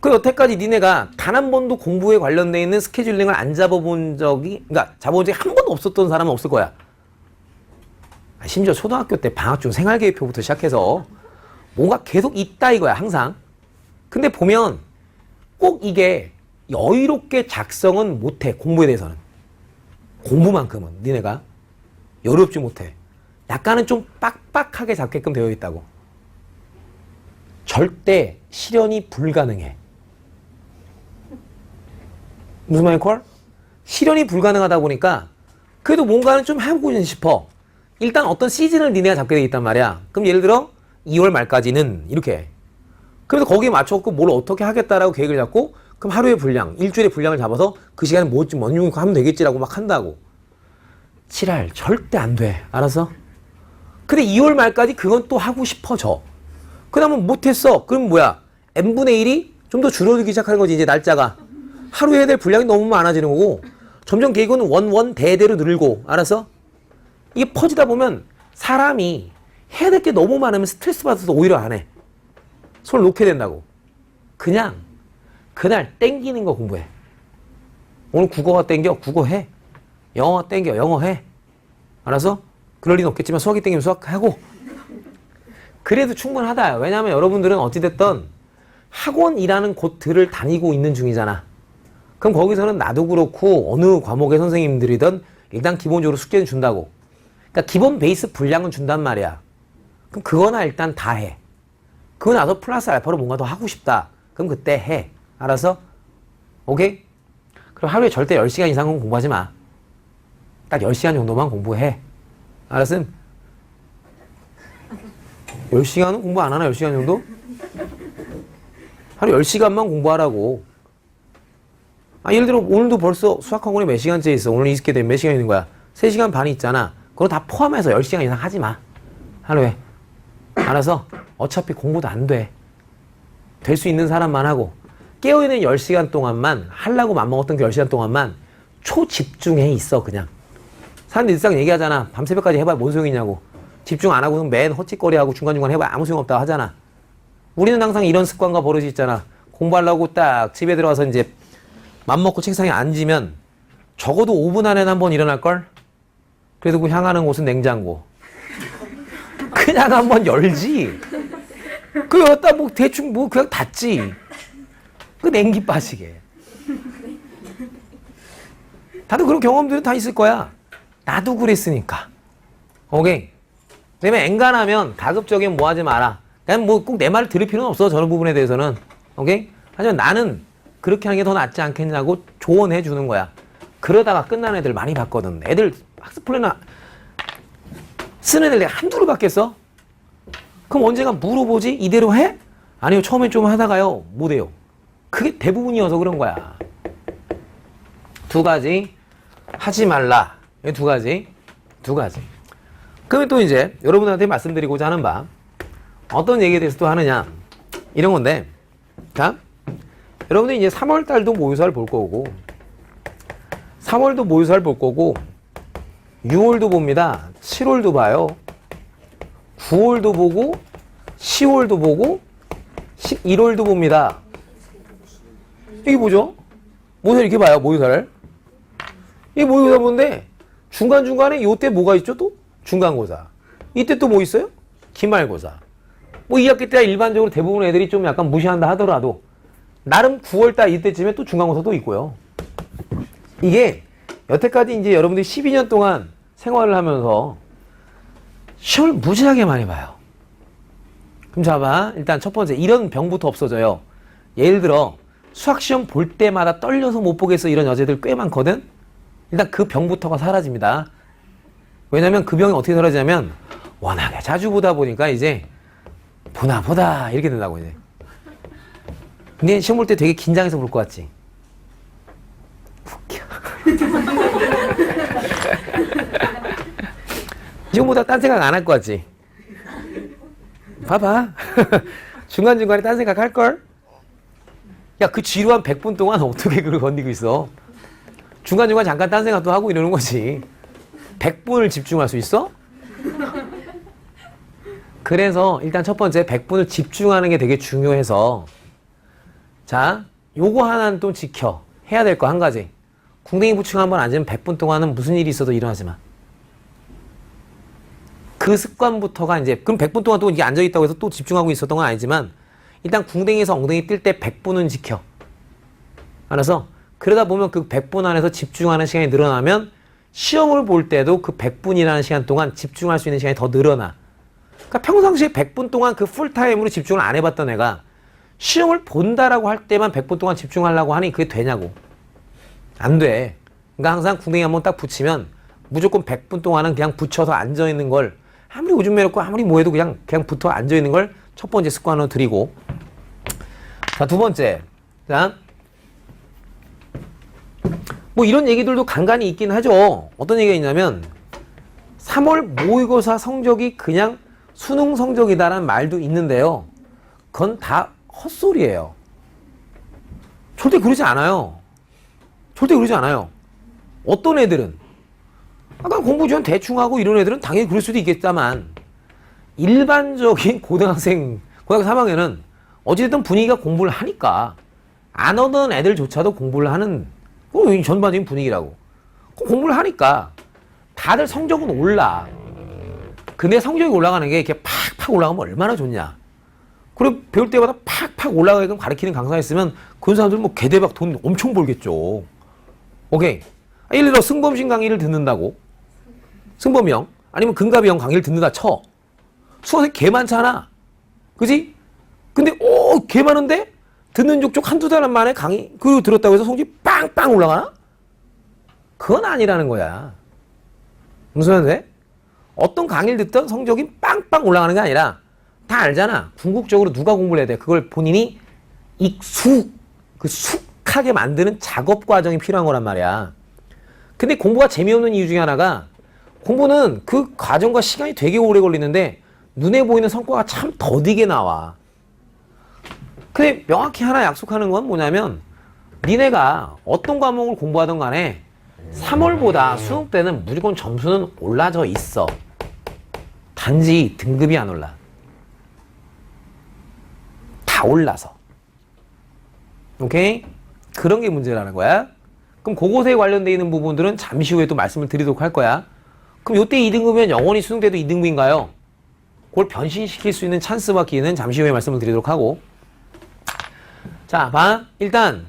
그 여태까지 니네가 단 한 번도 공부에 관련돼 있는 스케줄링을 안 잡아본 적이 그러니까 잡아본 적이 한 번도 없었던 사람은 없을 거야. 심지어 초등학교 때 방학 중 생활계획표부터 시작해서 뭔가 계속 있다 이거야 항상. 근데 보면 꼭 이게 여유롭게 작성은 못해. 공부에 대해서는. 공부만큼은 니네가 여유롭지 못해. 약간은 좀 빡빡하게 잡게끔 되어 있다고. 절대 실현이 불가능해. 무슨 말인 걸? 실현이 불가능하다 보니까 그래도 뭔가는 좀 해보고 싶어. 일단 어떤 시즌을 니네가 잡게 돼 있단 말이야. 그럼 예를 들어 2월 말까지는 이렇게 해. 그래서 거기에 맞춰서 뭘 어떻게 하겠다라고 계획을 잡고 그럼 하루의 분량, 일주일의 분량을 잡아서 그 시간에 뭐 좀 뭔 용이고 하면 되겠지라고 막 한다고. 지랄 절대 안 돼. 알았어? 근데 2월 말까지 그건 또 하고 싶어져. 그 다음은 못했어. 그럼 뭐야? n분의 1이 좀 더 줄어들기 시작하는 거지. 이제 날짜가. 하루에 해야 될 분량이 너무 많아지는 거고 점점 계획은 원대대로 늘고. 알았어? 이게 퍼지다 보면 사람이 해야 될 게 너무 많으면 스트레스 받아서 오히려 안 해. 손을 놓게 된다고. 그냥 그날 땡기는 거 공부해. 오늘 국어가 땡겨? 국어 해. 영어가 땡겨? 영어 해. 알았어? 그럴 리는 없겠지만 수학이 땡기면 수학하고. 그래도 충분하다. 왜냐하면 여러분들은 어찌됐든 학원이라는 곳들을 다니고 있는 중이잖아. 그럼 거기서는 나도 그렇고 어느 과목의 선생님들이든 일단 기본적으로 숙제는 준다고. 그러니까 기본 베이스 분량은 준단 말이야. 그럼 그거나 일단 다 해. 그거 나서 플러스 알파로 뭔가 더 하고 싶다. 그럼 그때 해. 알았어? 오케이? 그럼 하루에 절대 10시간 이상은 공부하지 마. 딱 10시간 정도만 공부해. 알았음? 10시간은 공부 안 하나? 10시간 정도? 하루 10시간만 공부하라고. 예를 들어 오늘도 벌써 수학학원에 몇 시간째 있어. 오늘 있게 되면 몇 시간 있는 거야? 3시간 반이 있잖아. 그거 다 포함해서 10시간 이상 하지 마. 하루에. 알아서 어차피 공부도 안 돼. 될 수 있는 사람만 하고 깨어있는 10시간 동안만 하려고 맘먹었던 그 10시간 동안만 초집중해 있어. 그냥 사람들 일상 얘기하잖아. 밤새벽까지 해봐야 뭔 소용이냐고. 집중 안 하고는 맨 헛짓거리하고 중간중간 해봐야 아무 소용없다고 하잖아. 우리는 항상 이런 습관과 버릇이 있잖아. 공부하려고 딱 집에 들어와서 이제 맘먹고 책상에 앉으면 적어도 5분 안에 한번 일어날걸? 그래도 그 향하는 곳은 냉장고. 그냥 한번 열지. 그 여기다 뭐 대충 뭐 그냥 닫지. 그 냉기 빠지게. 다들 그런 경험들은 다 있을 거야. 나도 그랬으니까. 오케이. 그다음에 엔간하면 가급적이면 뭐 하지 마라. 그냥 뭐 꼭 내 말을 들을 필요는 없어. 저런 부분에 대해서는. 오케이? 하지만 나는 그렇게 하는 게 더 낫지 않겠냐고 조언해 주는 거야. 그러다가 끝나는 애들 많이 봤거든. 애들 학습 플랜 쓰는 애들 내가 한두를 받겠어? 그럼 언젠가 물어보지? 이대로 해? 아니요. 처음엔 좀 하다가요. 못해요. 그게 대부분이어서 그런 거야. 두 가지. 하지 말라. 이 두 가지. 두 가지. 그러면 또 이제 여러분들한테 말씀드리고자 하는 바 어떤 얘기에 대해서 또 하느냐 이런 건데, 자, 여러분들 이제 3월 달도 모의사를 볼 거고 3월도 모의사를 볼 거고 6월도 봅니다. 7월도 봐요. 9월도 보고 10월도 보고 11월도 봅니다. 이게 뭐죠? 모의사 이렇게 봐요. 모의사를. 이 모의고사 보는데 중간중간에 요때 뭐가 있죠? 또? 중간고사. 이때 또 뭐 있어요? 기말고사. 뭐 2학기 때 일반적으로 대부분 애들이 좀 약간 무시한다 하더라도 나름 9월달 이때쯤에 또 중간고사도 있고요. 이게 여태까지 이제 여러분들이 12년 동안 생활을 하면서 시험을 무지하게 많이 봐요. 그럼 잡아. 일단 첫 번째, 이런 병부터 없어져요. 예를 들어 수학시험 볼 때마다 떨려서 못 보겠어 이런 여자들 꽤 많거든. 일단 그 병부터가 사라집니다. 왜냐면 그 병이 어떻게 사라지냐면 워낙에 자주 보다 보니까 이제 보다 이렇게 된다고 이제. 근데 시험 볼 때 되게 긴장해서 볼 것 같지? 웃겨. 시험보다 딴 생각 안 할 것 같지? 봐봐. 중간중간에 딴 생각 할걸? 야, 그 지루한 100분 동안 어떻게 그걸 건디고 있어? 중간중간 잠깐 딴 생각도 하고 이러는 거지. 100분을 집중할 수 있어? 그래서 일단 첫 번째 100분을 집중하는 게 되게 중요해서, 자, 요거 하나는 또 지켜. 해야 될 거 한 가지. 궁뎅이 부충 한번 앉으면 100분 동안은 무슨 일이 있어도 일어나지 마. 그 습관부터가 이제, 그럼 100분 동안 또 이게 앉아있다고 해서 또 집중하고 있었던 건 아니지만 일단 궁뎅이에서 엉덩이 뛸 때 100분은 지켜. 알아서? 그러다 보면 그 100분 안에서 집중하는 시간이 늘어나면 시험을 볼 때도 그 100분이라는 시간 동안 집중할 수 있는 시간이 더 늘어나. 그러니까 평상시에 100분 동안 그 풀타임으로 집중을 안 해봤던 애가 시험을 본다라고 할 때만 100분 동안 집중하려고 하니 그게 되냐고. 안 돼. 그러니까 항상 궁뎅이 한번 딱 붙이면 무조건 100분 동안은 그냥 붙여서 앉아있는 걸, 아무리 오줌 매렵고 아무리 뭐해도 그냥 붙어 앉아있는 걸 첫 번째 습관으로 드리고, 자, 두 번째. 자, 뭐 이런 얘기들도 간간히 있긴 하죠. 어떤 얘기가 있냐면 3월 모의고사 성적이 그냥 수능 성적이다라는 말도 있는데요. 그건 다 헛소리예요. 절대 그러지 않아요. 절대 그러지 않아요. 어떤 애들은 아까 공부 좀 대충 하고 이런 애들은 당연히 그럴 수도 있겠다만 일반적인 고등학교 3학년은 어쨌든 분위기가 공부를 하니까 안 오던 애들조차도 공부를 하는 전반적인 분위기라고. 공부를 하니까 다들 성적은 올라. 근데 성적이 올라가는 게 이렇게 팍팍 올라가면 얼마나 좋냐. 그리고 배울 때마다 팍팍 올라가게끔 가르치는 강사가 있으면 그런 사람들은 뭐 개대박 돈 엄청 벌겠죠. 오케이. 예를 들어 승범신 강의를 듣는다고. 승범이 형 아니면 금갑이 형 강의를 듣는다 쳐. 수강생 개 많잖아. 그지? 근데 개 많은데 듣는 족족 한두 달 만에 강의 그거 들었다고 해서 성적이 빵빵 올라가나? 그건 아니라는 거야. 무슨 말인데? 어떤 강의를 듣던 성적이 빵빵 올라가는 게 아니라 다 알잖아. 궁극적으로 누가 공부를 해야 돼? 그걸 본인이 숙하게 만드는 작업 과정이 필요한 거란 말이야. 근데 공부가 재미없는 이유 중에 하나가 공부는 그 과정과 시간이 되게 오래 걸리는데 눈에 보이는 성과가 참 더디게 나와. 근데 명확히 하나 약속하는 건 뭐냐면 니네가 어떤 과목을 공부하든 간에 3월보다 수능 때는 무조건 점수는 올라져 있어. 단지 등급이 안 올라. 다 올라서. 오케이? 그런 게 문제라는 거야. 그럼 그것에 관련되어 있는 부분들은 잠시 후에 또 말씀을 드리도록 할 거야. 그럼 요때 2등급이면 영원히 수능 때도 2등급인가요? 그걸 변신시킬 수 있는 찬스와 기회는 잠시 후에 말씀을 드리도록 하고. 자, 봐. 일단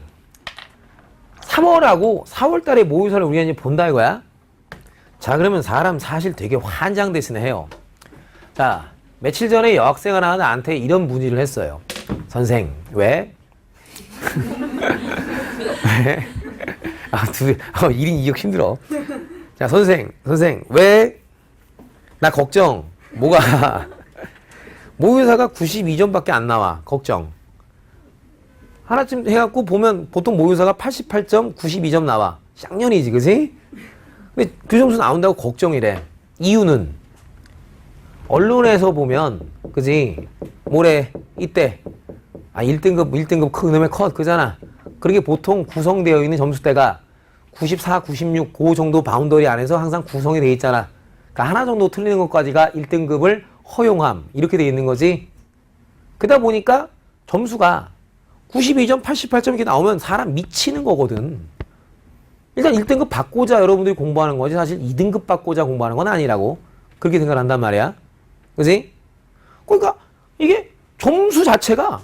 3월하고 4월 달에 모의고사를 우리가 이제 본다 이거야. 자, 그러면 사람 사실 되게 환장됐으네 해요. 자, 며칠 전에 여학생 하나 나한테 이런 문의를 했어요. 선생, 왜? 왜? 아, 1인 2역 힘들어. 자, 선생, 왜? 나 걱정. 뭐가? 모의고사가 92점밖에 안 나와. 걱정. 하나쯤 해갖고 보면 보통 모의고사가 88점, 92점 나와. 쌍년이지, 그지? 근데 그 점수 나온다고 걱정이래. 이유는 언론에서 보면, 그지? 모레, 이때, 1등급 그놈의 컷, 그잖아. 그렇게 보통 구성되어 있는 점수대가 94, 96, 그 정도 바운더리 안에서 항상 구성이 되어 있잖아. 그러니까 하나 정도 틀리는 것까지가 1등급을 허용함. 이렇게 되어 있는 거지. 그러다 보니까 점수가 92점, 88점 이렇게 나오면 사람 미치는 거거든. 일단 1등급 받고자 여러분들이 공부하는 거지 사실 2등급 받고자 공부하는 건 아니라고. 그렇게 생각한단 말이야. 그지? 그러니까 이게 점수 자체가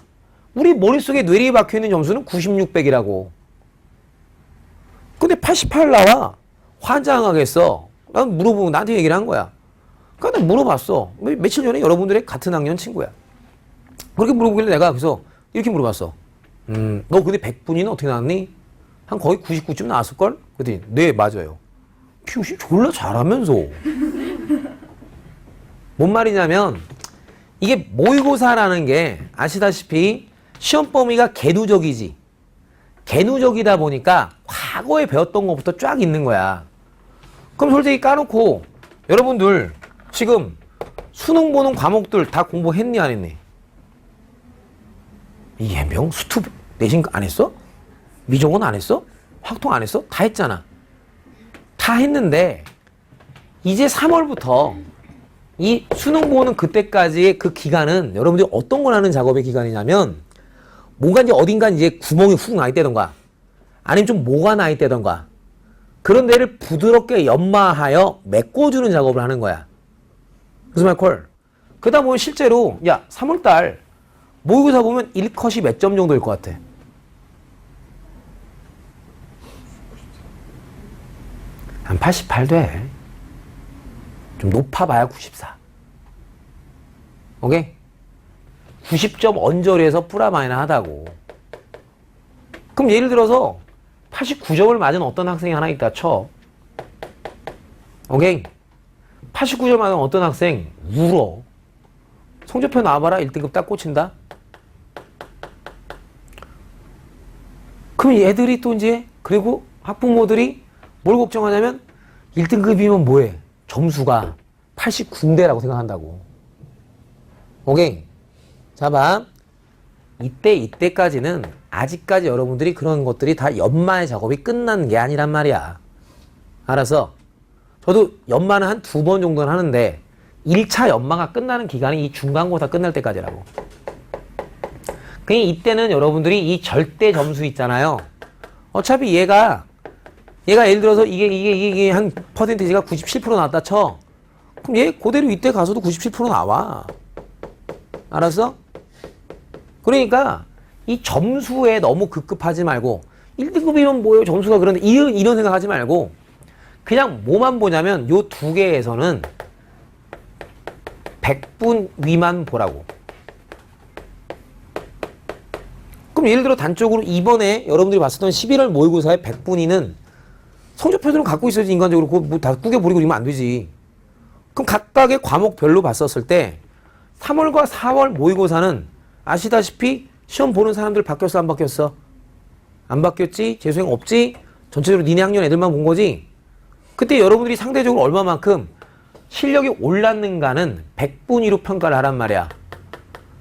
우리 머릿속에 뇌리에 박혀있는 점수는 9600이라고. 근데 88 나와. 환장하겠어. 난 물어보고 나한테 얘기를 한 거야. 그러니까 내가 물어봤어. 며칠 전에 여러분들의 같은 학년 친구야. 그렇게 물어보길래 내가 그래서 이렇게 물어봤어. 너 근데 100분위는 어떻게 나왔니? 한 거의 99쯤 나왔을걸? 그랬더니 네 맞아요. 피우씨 졸라 잘하면서. 뭔 말이냐면 이게 모의고사라는 게 아시다시피 시험 범위가 개누적이지. 개누적이다 보니까 과거에 배웠던 것부터 쫙 있는 거야. 그럼 솔직히 까놓고 여러분들 지금 수능 보는 과목들 다 공부했니 안 했니? 이해명 수투 내신 안 했어? 미정원 안 했어? 확통 안 했어? 다 했잖아. 다 했는데 이제 3월부터 이 수능 보는 그때까지의 그 기간은 여러분들이 어떤 걸 하는 작업의 기간이냐면 뭔가 이제 어딘가 이제 구멍이 훅 나 있다던가 아니면 좀 뭐가 나 있다던가 그런 데를 부드럽게 연마하여 메꿔주는 작업을 하는 거야. 무슨 말콜? 그러다 보면 실제로 야 3월달 모의고사 보면 1컷이 몇 점 정도일 것 같아? 한 88 돼. 좀 높아봐야 94. 오케이? 90점 언저리에서 뿌라마이나 하다고. 그럼 예를 들어서 89점을 맞은 어떤 학생이 하나 있다 쳐. 오케이? 89점 맞은 어떤 학생 울어. 성적표 나와봐라. 1등급 딱 꽂힌다. 그럼 얘들이 또 이제 그리고 학부모들이 뭘 걱정하냐면 1등급이면 뭐해? 점수가 89인데라고 생각한다고. 오케이? 자, 봐. 이때까지는 아직까지 여러분들이 그런 것들이 다 연마의 작업이 끝난 게 아니란 말이야. 알아서 저도 연마는 한 2번 정도는 하는데 1차 연마가 끝나는 기간이 이 중간고사 끝날 때까지라고. 그러니까 이때는 여러분들이 이 절대 점수 있잖아요. 어차피 얘가 예를 들어서 이게 한 퍼센티지가 97% 나왔다 쳐. 그럼 얘 그대로 이때 가서도 97% 나와. 알았어? 그러니까 이 점수에 너무 급급하지 말고 1등급이면 뭐예요? 점수가 그런데 이런 생각하지 말고 그냥 뭐만 보냐면 요 두 개에서는 100분 위만 보라고. 그럼 예를 들어 단적으로 이번에 여러분들이 봤었던 11월 모의고사의 100분위는 성적표들은 갖고 있어야지 인간적으로 그거 뭐 다 꾸겨버리고 이러면 안 되지. 그럼 각각의 과목별로 봤었을 때 3월과 4월 모의고사는 아시다시피 시험 보는 사람들 바뀌었어 안 바뀌었어? 안 바뀌었지? 재수생 없지? 전체적으로 니네 학년 애들만 본 거지? 그때 여러분들이 상대적으로 얼마만큼 실력이 올랐는가는 100분위로 평가를 하란 말이야.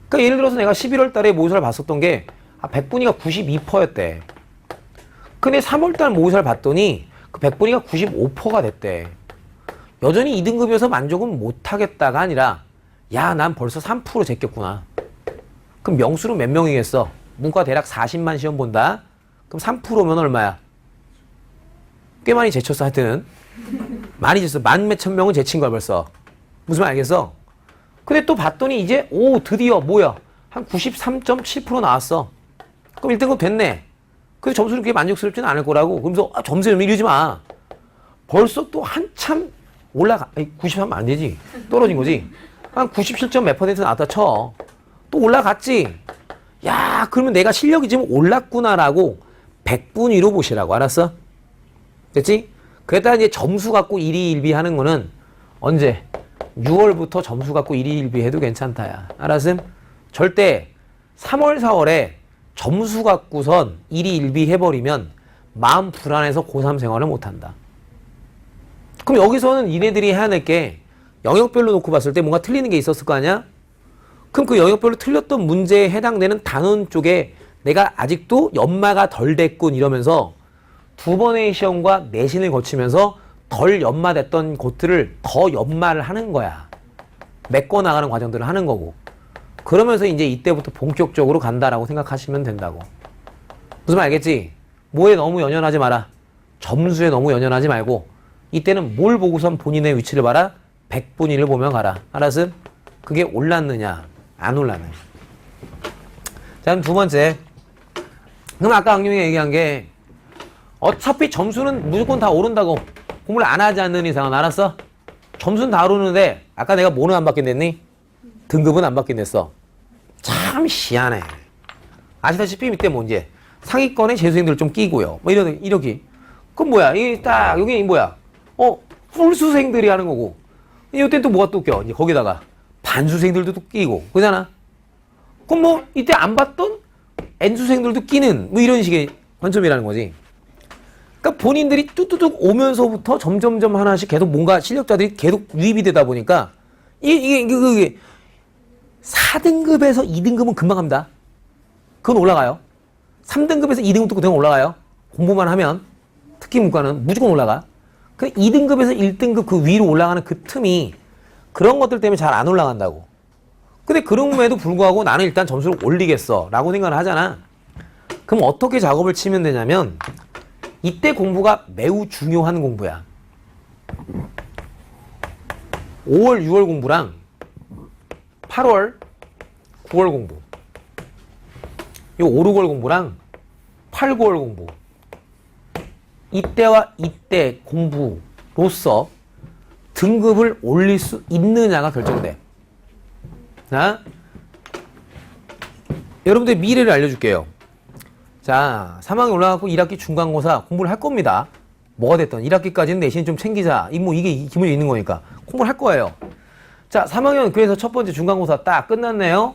그러니까 예를 들어서 내가 11월 달에 모의고사를 봤었던 게 100분위가 92%였대. 근데 3월 달 모의고사를 봤더니 그 100분위가 95%가 됐대. 여전히 2등급이어서 만족은 못하겠다가 아니라 야, 난 벌써 3% 제꼈구나. 그럼 명수로 몇 명이겠어? 문과 대략 40만 시험 본다? 그럼 3%면 얼마야? 꽤 많이 제쳤어 하여튼. 많이 제쳤어. 만 몇천 명은 제친 거야 벌써. 무슨 말 알겠어? 근데 또 봤더니 이제 드디어 뭐야? 한 93.7% 나왔어. 그럼 1등급 됐네. 그래서 점수는 그렇게 만족스럽지는 않을 거라고. 그러면서 점수 이러지 마. 벌써 또 한참 90하면 안 되지. 떨어진 거지. 한 97점 몇 퍼센트 나왔다 쳐. 또 올라갔지. 야, 그러면 내가 실력이 지금 올랐구나라고 100분위로 보시라고. 알았어? 됐지? 그랬다 이제 점수 갖고 일희일비 하는 거는 언제? 6월부터 점수 갖고 일희일비 해도 괜찮다야. 알았음? 절대 3월, 4월에 점수 갖고선 일희일비 해버리면 마음 불안해서 고3 생활을 못한다. 그럼 여기서는 얘네들이 해야 될 게 영역별로 놓고 봤을 때 뭔가 틀리는 게 있었을 거 아니야? 그럼 그 영역별로 틀렸던 문제에 해당되는 단원 쪽에 내가 아직도 연마가 덜 됐군 이러면서 두 번의 시험과 내신을 거치면서 덜 연마됐던 곳들을 더 연마를 하는 거야. 메꿔 나가는 과정들을 하는 거고. 그러면서 이제 이때부터 본격적으로 간다라고 생각하시면 된다고. 무슨 말 알겠지? 뭐에 너무 연연하지 마라. 점수에 너무 연연하지 말고 이때는 뭘 보고선 본인의 위치를 봐라? 100분위를 보며 가라. 알았음? 그게 올랐느냐 안 올랐느냐. 자, 그럼 두 번째. 그럼 아까 악룡이 얘기한 게 어차피 점수는 무조건 다 오른다고. 공부를 안 하지 않는 이상은. 알았어? 점수는 다 오르는데 아까 내가 뭐는 안 받게 됐니? 등급은 안 받게 됐어. 참 희한해. 아시다시피 밑에 뭐 이제 상위권에 재수생들 좀 끼고요. 뭐 이렇게. 그럼 뭐야? 이게 딱 여기 뭐야? 풀수생들이 하는 거고. 이때 또 뭐가 또 껴? 이제 거기다가 반수생들도 또 끼고. 그잖아? 그럼 뭐 이때 안 봤던 N수생들도 끼는 뭐 이런 식의 관점이라는 거지. 그러니까 본인들이 뚝뚝뚝 오면서부터 점점점 하나씩 계속 뭔가 실력자들이 계속 유입이 되다 보니까 이게 4등급에서 2등급은 금방 갑니다. 그건 올라가요. 3등급에서 2등급도 그냥 올라가요. 공부만 하면. 특히 문과는 무조건 올라가. 그 2등급에서 1등급 그 위로 올라가는 그 틈이 그런 것들 때문에 잘 안 올라간다고. 근데 그럼에도 불구하고 나는 일단 점수를 올리겠어 라고 생각을 하잖아. 그럼 어떻게 작업을 치면 되냐면 이때 공부가 매우 중요한 공부야. 5월, 6월 공부랑 8월, 9월 공부. 요 5, 6월 공부랑 8, 9월 공부. 이때와 이때 공부로서 등급을 올릴 수 있느냐가 결정돼. 자, 여러분들 미래를 알려줄게요. 자, 3학년 올라가고 1학기 중간고사 공부를 할 겁니다. 뭐가 됐든 1학기까지는 내신 좀 챙기자. 이게 기본이 있는 거니까 공부를 할 거예요. 자, 3학년 그래서 첫 번째 중간고사 딱 끝났네요.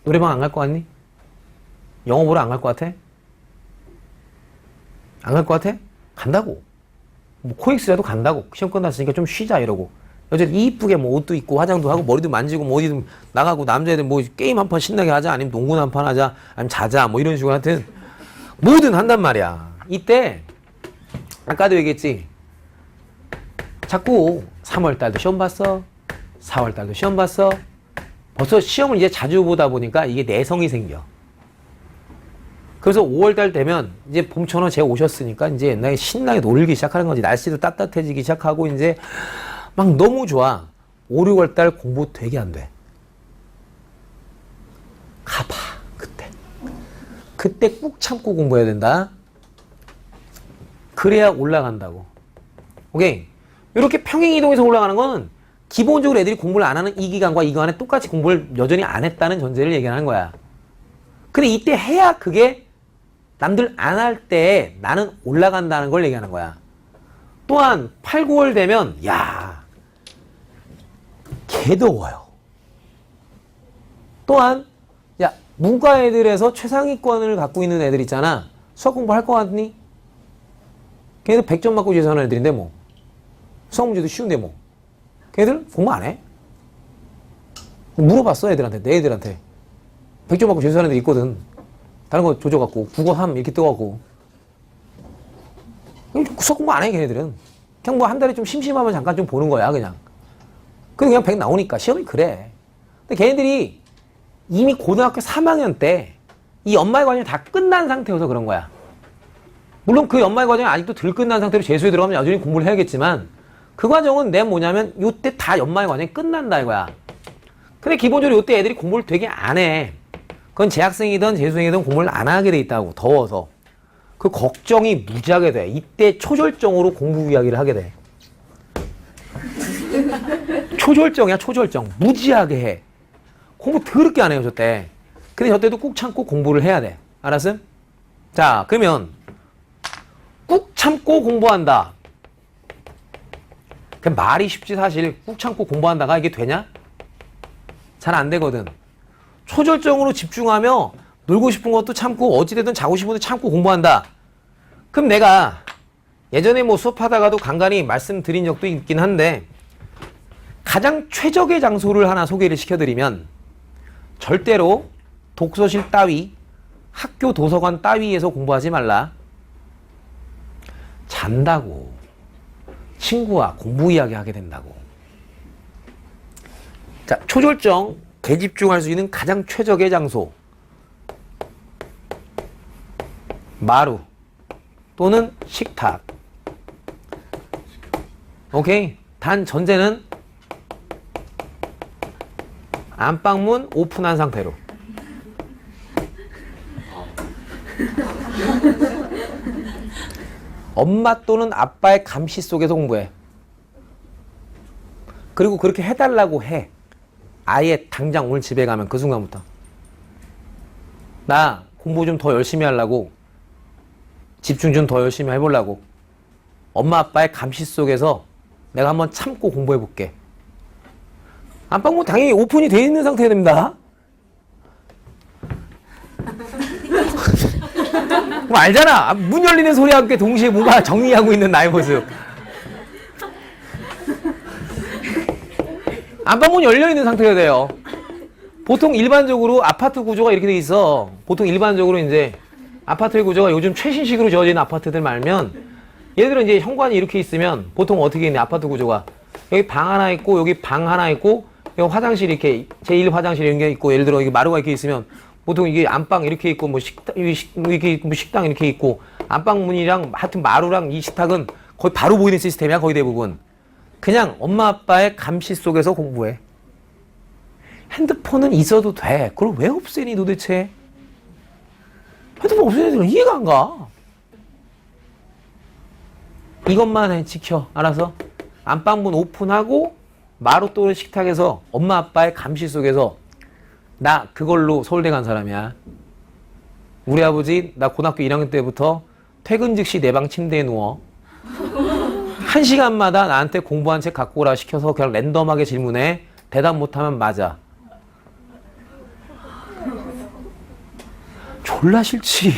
노래방 안 갈 거 같니? 영어 보러 안 갈 거 같아? 안 갈 거 같아? 간다고. 뭐 코엑스라도 간다고. 시험 끝났으니까 좀 쉬자 이러고. 여자들 이쁘게 뭐 옷도 입고 화장도 하고 머리도 만지고 뭐 어디든 나가고 남자애들 뭐 게임 한 판 신나게 하자 아니면 농구 한 판 하자 아니면 자자 뭐 이런 식으로 하여튼 뭐든 한단 말이야. 이때 아까도 얘기했지. 자꾸 3월달도 시험 봤어. 4월달도 시험 봤어. 벌써 시험을 이제 자주 보다 보니까 이게 내성이 생겨. 그래서 5월달 되면 이제 봄처럼 쟤 오셨으니까 이제 옛날에 신나게 놀기 시작하는 거지. 날씨도 따뜻해지기 시작하고 이제 막 너무 좋아. 5, 6월달 공부 되게 안 돼. 가봐. 그때 꾹 참고 공부해야 된다. 그래야 올라간다고. 오케이. 이렇게 평행 이동해서 올라가는 건 기본적으로 애들이 공부를 안 하는 이 기간과 이 기간에 똑같이 공부를 여전히 안 했다는 전제를 얘기하는 거야. 근데 이때 해야 그게 남들 안 할 때 나는 올라간다는 걸 얘기하는 거야. 또한 8, 9월 되면 야 개더워요. 또한 야 문과 애들에서 최상위권을 갖고 있는 애들 있잖아. 수학 공부할 거 같니? 걔네들 100점 맞고 재수하는 애들인데 뭐 수학 문제도 쉬운데 뭐 걔네들 공부 안 해? 물어봤어 애들한테. 내 애들한테 100점 맞고 재수하는 애들 있거든. 다른 거 조져갖고 국어 3 이렇게 떠갖고 수학 공부 안 해 걔네들은. 그냥 뭐 한 달에 좀 심심하면 잠깐 좀 보는 거야 그냥. 그냥 100 나오니까 시험이 그래. 근데 걔네들이 이미 고등학교 3학년 때 이 연말 과정이 다 끝난 상태여서 그런 거야. 물론 그 연말 과정이 아직도 덜 끝난 상태로 재수에 들어가면 여전히 공부를 해야겠지만 그 과정은 내 뭐냐면 요때 다 연말 과정이 끝난다 이거야. 근데 기본적으로 요때 애들이 공부를 되게 안 해. 그건 재학생이든 재수생이든 공부를 안 하게 돼 있다고. 더워서. 그 걱정이 무지하게 돼. 이때 초절정으로 공부 이야기를 하게 돼. 초절정이야, 초절정. 무지하게 해. 공부 더럽게 안 해요, 저 때. 근데 저 때도 꾹 참고 공부를 해야 돼. 알았음? 자, 그러면 꾹 참고 공부한다. 그 말이 쉽지 사실. 꾹 참고 공부한다가 이게 되냐? 잘 안 되거든. 초절정으로 집중하며 놀고 싶은 것도 참고 어찌되든 자고 싶은 것도 참고 공부한다. 그럼 내가 예전에 뭐 수업하다가도 간간히 말씀드린 적도 있긴 한데 가장 최적의 장소를 하나 소개를 시켜드리면 절대로 독서실 따위, 학교 도서관 따위에서 공부하지 말라. 잔다고. 친구와 공부 이야기 하게 된다고. 자, 초절정, 대집중할 수 있는 가장 최적의 장소. 마루 또는 식탁. 오케이? 단 전제는 안방문 오픈한 상태로. 엄마 또는 아빠의 감시 속에서 공부해. 그리고 그렇게 해달라고 해. 아예 당장 오늘 집에 가면 그 순간부터. 나 공부 좀 더 열심히 하려고. 집중 좀 더 열심히 해보려고. 엄마 아빠의 감시 속에서 내가 한번 참고 공부해볼게. 안방문 당연히 오픈이 되어 있는 상태가 됩니다. 뭐 알잖아. 문 열리는 소리와 함께 동시에 뭔가 정리하고 있는 나의 모습. 안방문 열려있는 상태가 돼요. 보통 일반적으로 아파트 구조가 이렇게 돼 있어. 보통 일반적으로 이제 아파트의 구조가 요즘 최신식으로 지어진 아파트들 말면 예를 들어 이제 현관이 이렇게 있으면 보통 어떻게 있냐 아파트 구조가 여기 방 하나 있고 여기 방 하나 있고 여기 화장실 이렇게 제1 화장실 이런 게 있고 예를 들어 여기 마루가 이렇게 있으면 보통 이게 안방 이렇게 있고 뭐 식당 이렇게 있고 뭐 식당 이렇게 있고 안방 문이랑 하여튼 마루랑 이 식탁은 거의 바로 보이는 시스템이야 거의 대부분. 그냥 엄마 아빠의 감시 속에서 공부해. 핸드폰은 있어도 돼. 그걸 왜 없애니 도대체? 핸드폰 없애는 애들은 이해가 안 가. 이것만 해 지켜. 알아서 안방문 오픈하고 마루 또는 식탁에서 엄마 아빠의 감시 속에서 나 그걸로 서울대 간 사람이야. 우리 아버지 나 고등학교 1학년 때부터 퇴근 즉시 내 방 침대에 누워 1시간마다 나한테 공부한 책 갖고 오라 시켜서 그냥 랜덤하게 질문해. 대답 못하면 맞아. 졸라 싫지.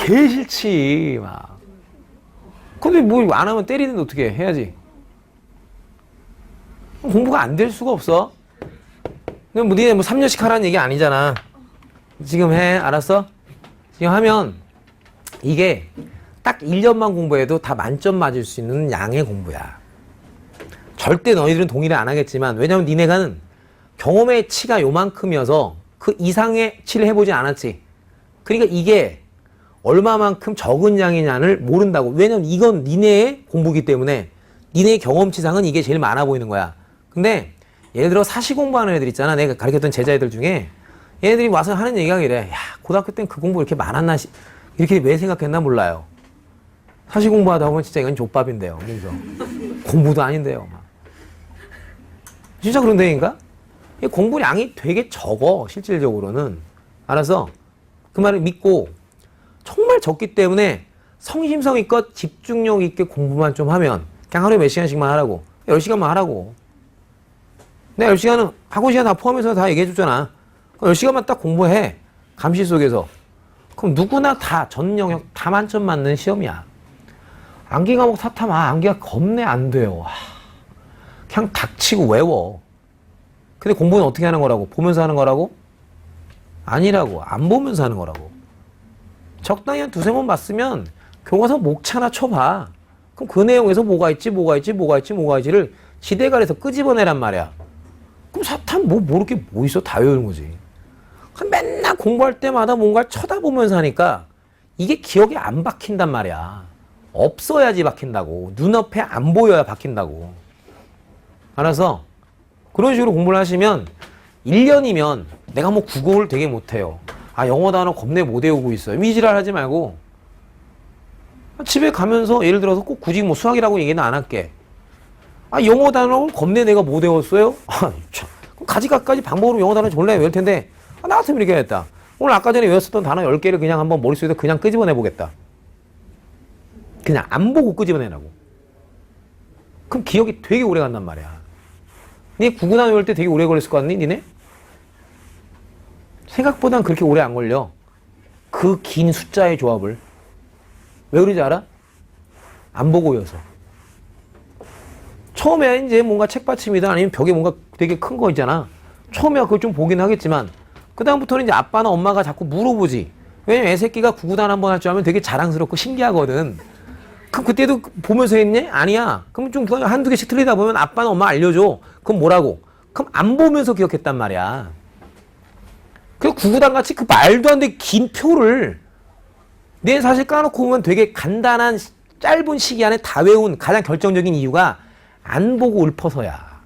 개 싫지. 막. 근데 뭐 안 하면 때리는데 어떻게 해야지. 공부가 안 될 수가 없어. 뭐 니네 뭐 3년씩 하라는 얘기 아니잖아. 지금 해. 알았어? 지금 하면 이게 딱 1년만 공부해도 다 만점 맞을 수 있는 양의 공부야. 절대 너희들은 동의를 안 하겠지만 왜냐면 니네가는 경험의 치가 요만큼이어서 그 이상의 치를 해보지 않았지. 그러니까 이게 얼마만큼 적은 양이냐를 모른다고. 왜냐면 이건 니네의 공부기 때문에 니네의 경험치상은 이게 제일 많아 보이는 거야. 근데 예를 들어 사시 공부하는 애들 있잖아. 내가 가르쳤던 제자애들 중에 얘네들이 와서 하는 얘기가 이래. 야 고등학교 때는 그 공부 이렇게 많았나 이렇게 왜 생각했나 몰라요. 사시 공부하다 보면 진짜 이건 족밥인데요. 그래서 공부도 아닌데요. 막. 진짜 그런 데인가? 공부량이 되게 적어 실질적으로는. 알아서 그 말을 믿고 정말 적기 때문에 성심성의껏 집중력 있게 공부만 좀 하면 그냥 하루에 몇 시간씩만 하라고. 10시간만 하라고. 내가 10시간은 학원 시간 다 포함해서 다 얘기해 줬잖아. 그럼 10시간만 딱 공부해. 감시 속에서. 그럼 누구나 다 전 영역 다 만점 맞는 시험이야. 암기 과목 사탐 암기가 겁내 안 돼요. 그냥 닥치고 외워. 근데 공부는 어떻게 하는 거라고? 보면서 하는 거라고? 아니라고. 안 보면서 하는 거라고. 적당히 한 두세 번 봤으면 교과서 목차나 쳐봐. 그럼 그 내용에서 뭐가 있지를 지대갈에서 끄집어내란 말이야. 그럼 사탐 뭐 이렇게 뭐 있어? 다 외우는 거지. 그럼 맨날 공부할 때마다 뭔가를 쳐다보면서 하니까 이게 기억에 안 박힌단 말이야. 없어야지 박힌다고. 눈앞에 안 보여야 박힌다고. 알아서 그런 식으로 공부를 하시면 1년이면 내가 뭐 국어를 되게 못해요. 아, 영어 단어 겁내 못 외우고 있어요. 미지랄 하지 말고 집에 가면서 예를 들어서 꼭 굳이 뭐 수학이라고 얘기는 안 할게. 아, 영어 단어를 겁내 내가 못 외웠어요? 아, 참. 그럼 가지각까지 방법으로 영어 단어 졸라 외울 텐데, 아, 나 같으면 이렇게 해야겠다. 오늘 아까 전에 외웠었던 단어 10개를 그냥 한번 머릿속에서 그냥 끄집어내 보겠다. 그냥 안 보고 끄집어내라고. 그럼 기억이 되게 오래 간단 말이야. 니 구구단 외울 때 되게 오래 걸렸을 것 같니, 니네? 생각보단 그렇게 오래 안 걸려. 그 긴 숫자의 조합을. 왜 그러지 알아? 안 보고 외워서. 처음에 이제 뭔가 책받침이든 아니면 벽에 뭔가 되게 큰 거 있잖아. 처음에 그걸 좀 보긴 하겠지만, 그다음부터는 이제 아빠나 엄마가 자꾸 물어보지. 왜냐면 애새끼가 구구단 한번 할 줄 알면 되게 자랑스럽고 신기하거든. 그럼 그때도 보면서 했니? 아니야. 그럼 좀 한두 개씩 틀리다 보면 아빠나 엄마 알려줘. 그럼 뭐라고? 그럼 안 보면서 기억했단 말이야. 그 구구단 같이 그 말도 안 되게 긴 표를 내 사실 까놓고 보면 되게 간단한 짧은 시기 안에 다 외운 가장 결정적인 이유가 안 보고 읊어서야.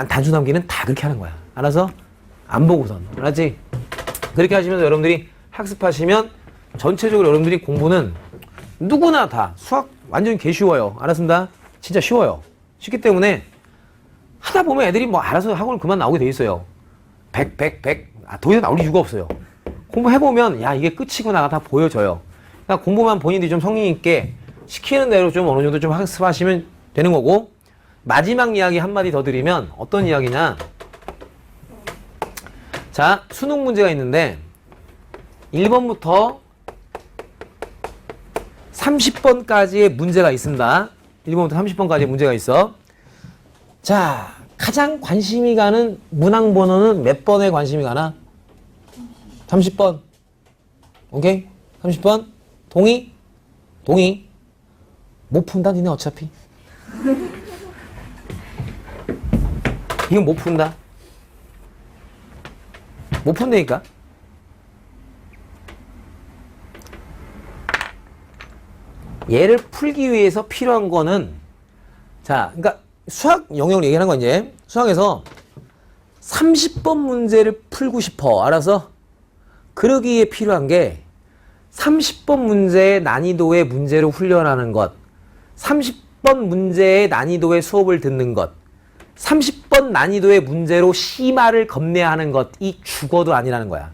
단수 남기는 다 그렇게 하는 거야. 알아서? 안 보고선. 알았지? 그렇게 하시면서 여러분들이 학습하시면 전체적으로 여러분들이 공부는 누구나 다 수학 완전히 개 쉬워요. 알았습니다? 진짜 쉬워요. 쉽기 때문에 하다 보면 애들이 뭐 알아서 학원을 그만 나오게 돼 있어요. 100. 더 이상 나올 이유가 없어요. 공부해보면 야 이게 끝이구나가 다 보여져요. 그러니까 공부만 본인들이 좀 성의 있게 시키는 대로 좀 어느 정도 좀 학습하시면 되는 거고, 마지막 이야기 한마디 더 드리면 어떤 이야기냐. 자, 수능 문제가 있는데 1번부터 30번까지의 문제가 있습니다. 1번부터 30번까지의 문제가 있어. 자, 가장 관심이 가는 문항 번호는 몇 번에 관심이 가나? 30번. 오케이? 30번. 동의? 동의. 못 푼다, 니네 어차피. 이건 못 푼다. 못 푼다니까? 얘를 풀기 위해서 필요한 거는, 자, 그러니까 수학 영역을 얘기하는 건 이제 수학에서 30번 문제를 풀고 싶어. 알아서? 그러기에 필요한 게 30번 문제의 난이도의 문제를 훈련하는 것, 30번 문제의 난이도의 수업을 듣는 것, 30번 난이도의 문제로 심화를 겁내하는 것이 죽어도 아니라는 거야.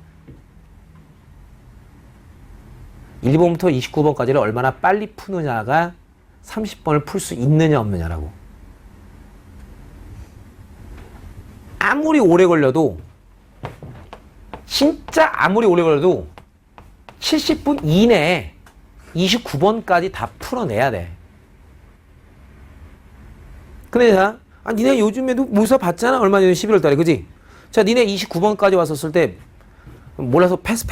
1번부터 29번까지를 얼마나 빨리 푸느냐가 30번을 풀 수 있느냐 없느냐라고. 아무리 오래 걸려도, 진짜 아무리 오래 걸려도 70분 이내에 29번까지 다 풀어내야 돼. 근데 자, 니네 요즘에도 모사 봤잖아. 얼마 전에 11월 달에. 그지? 자, 니네 29번까지 왔었을 때 몰라서 패스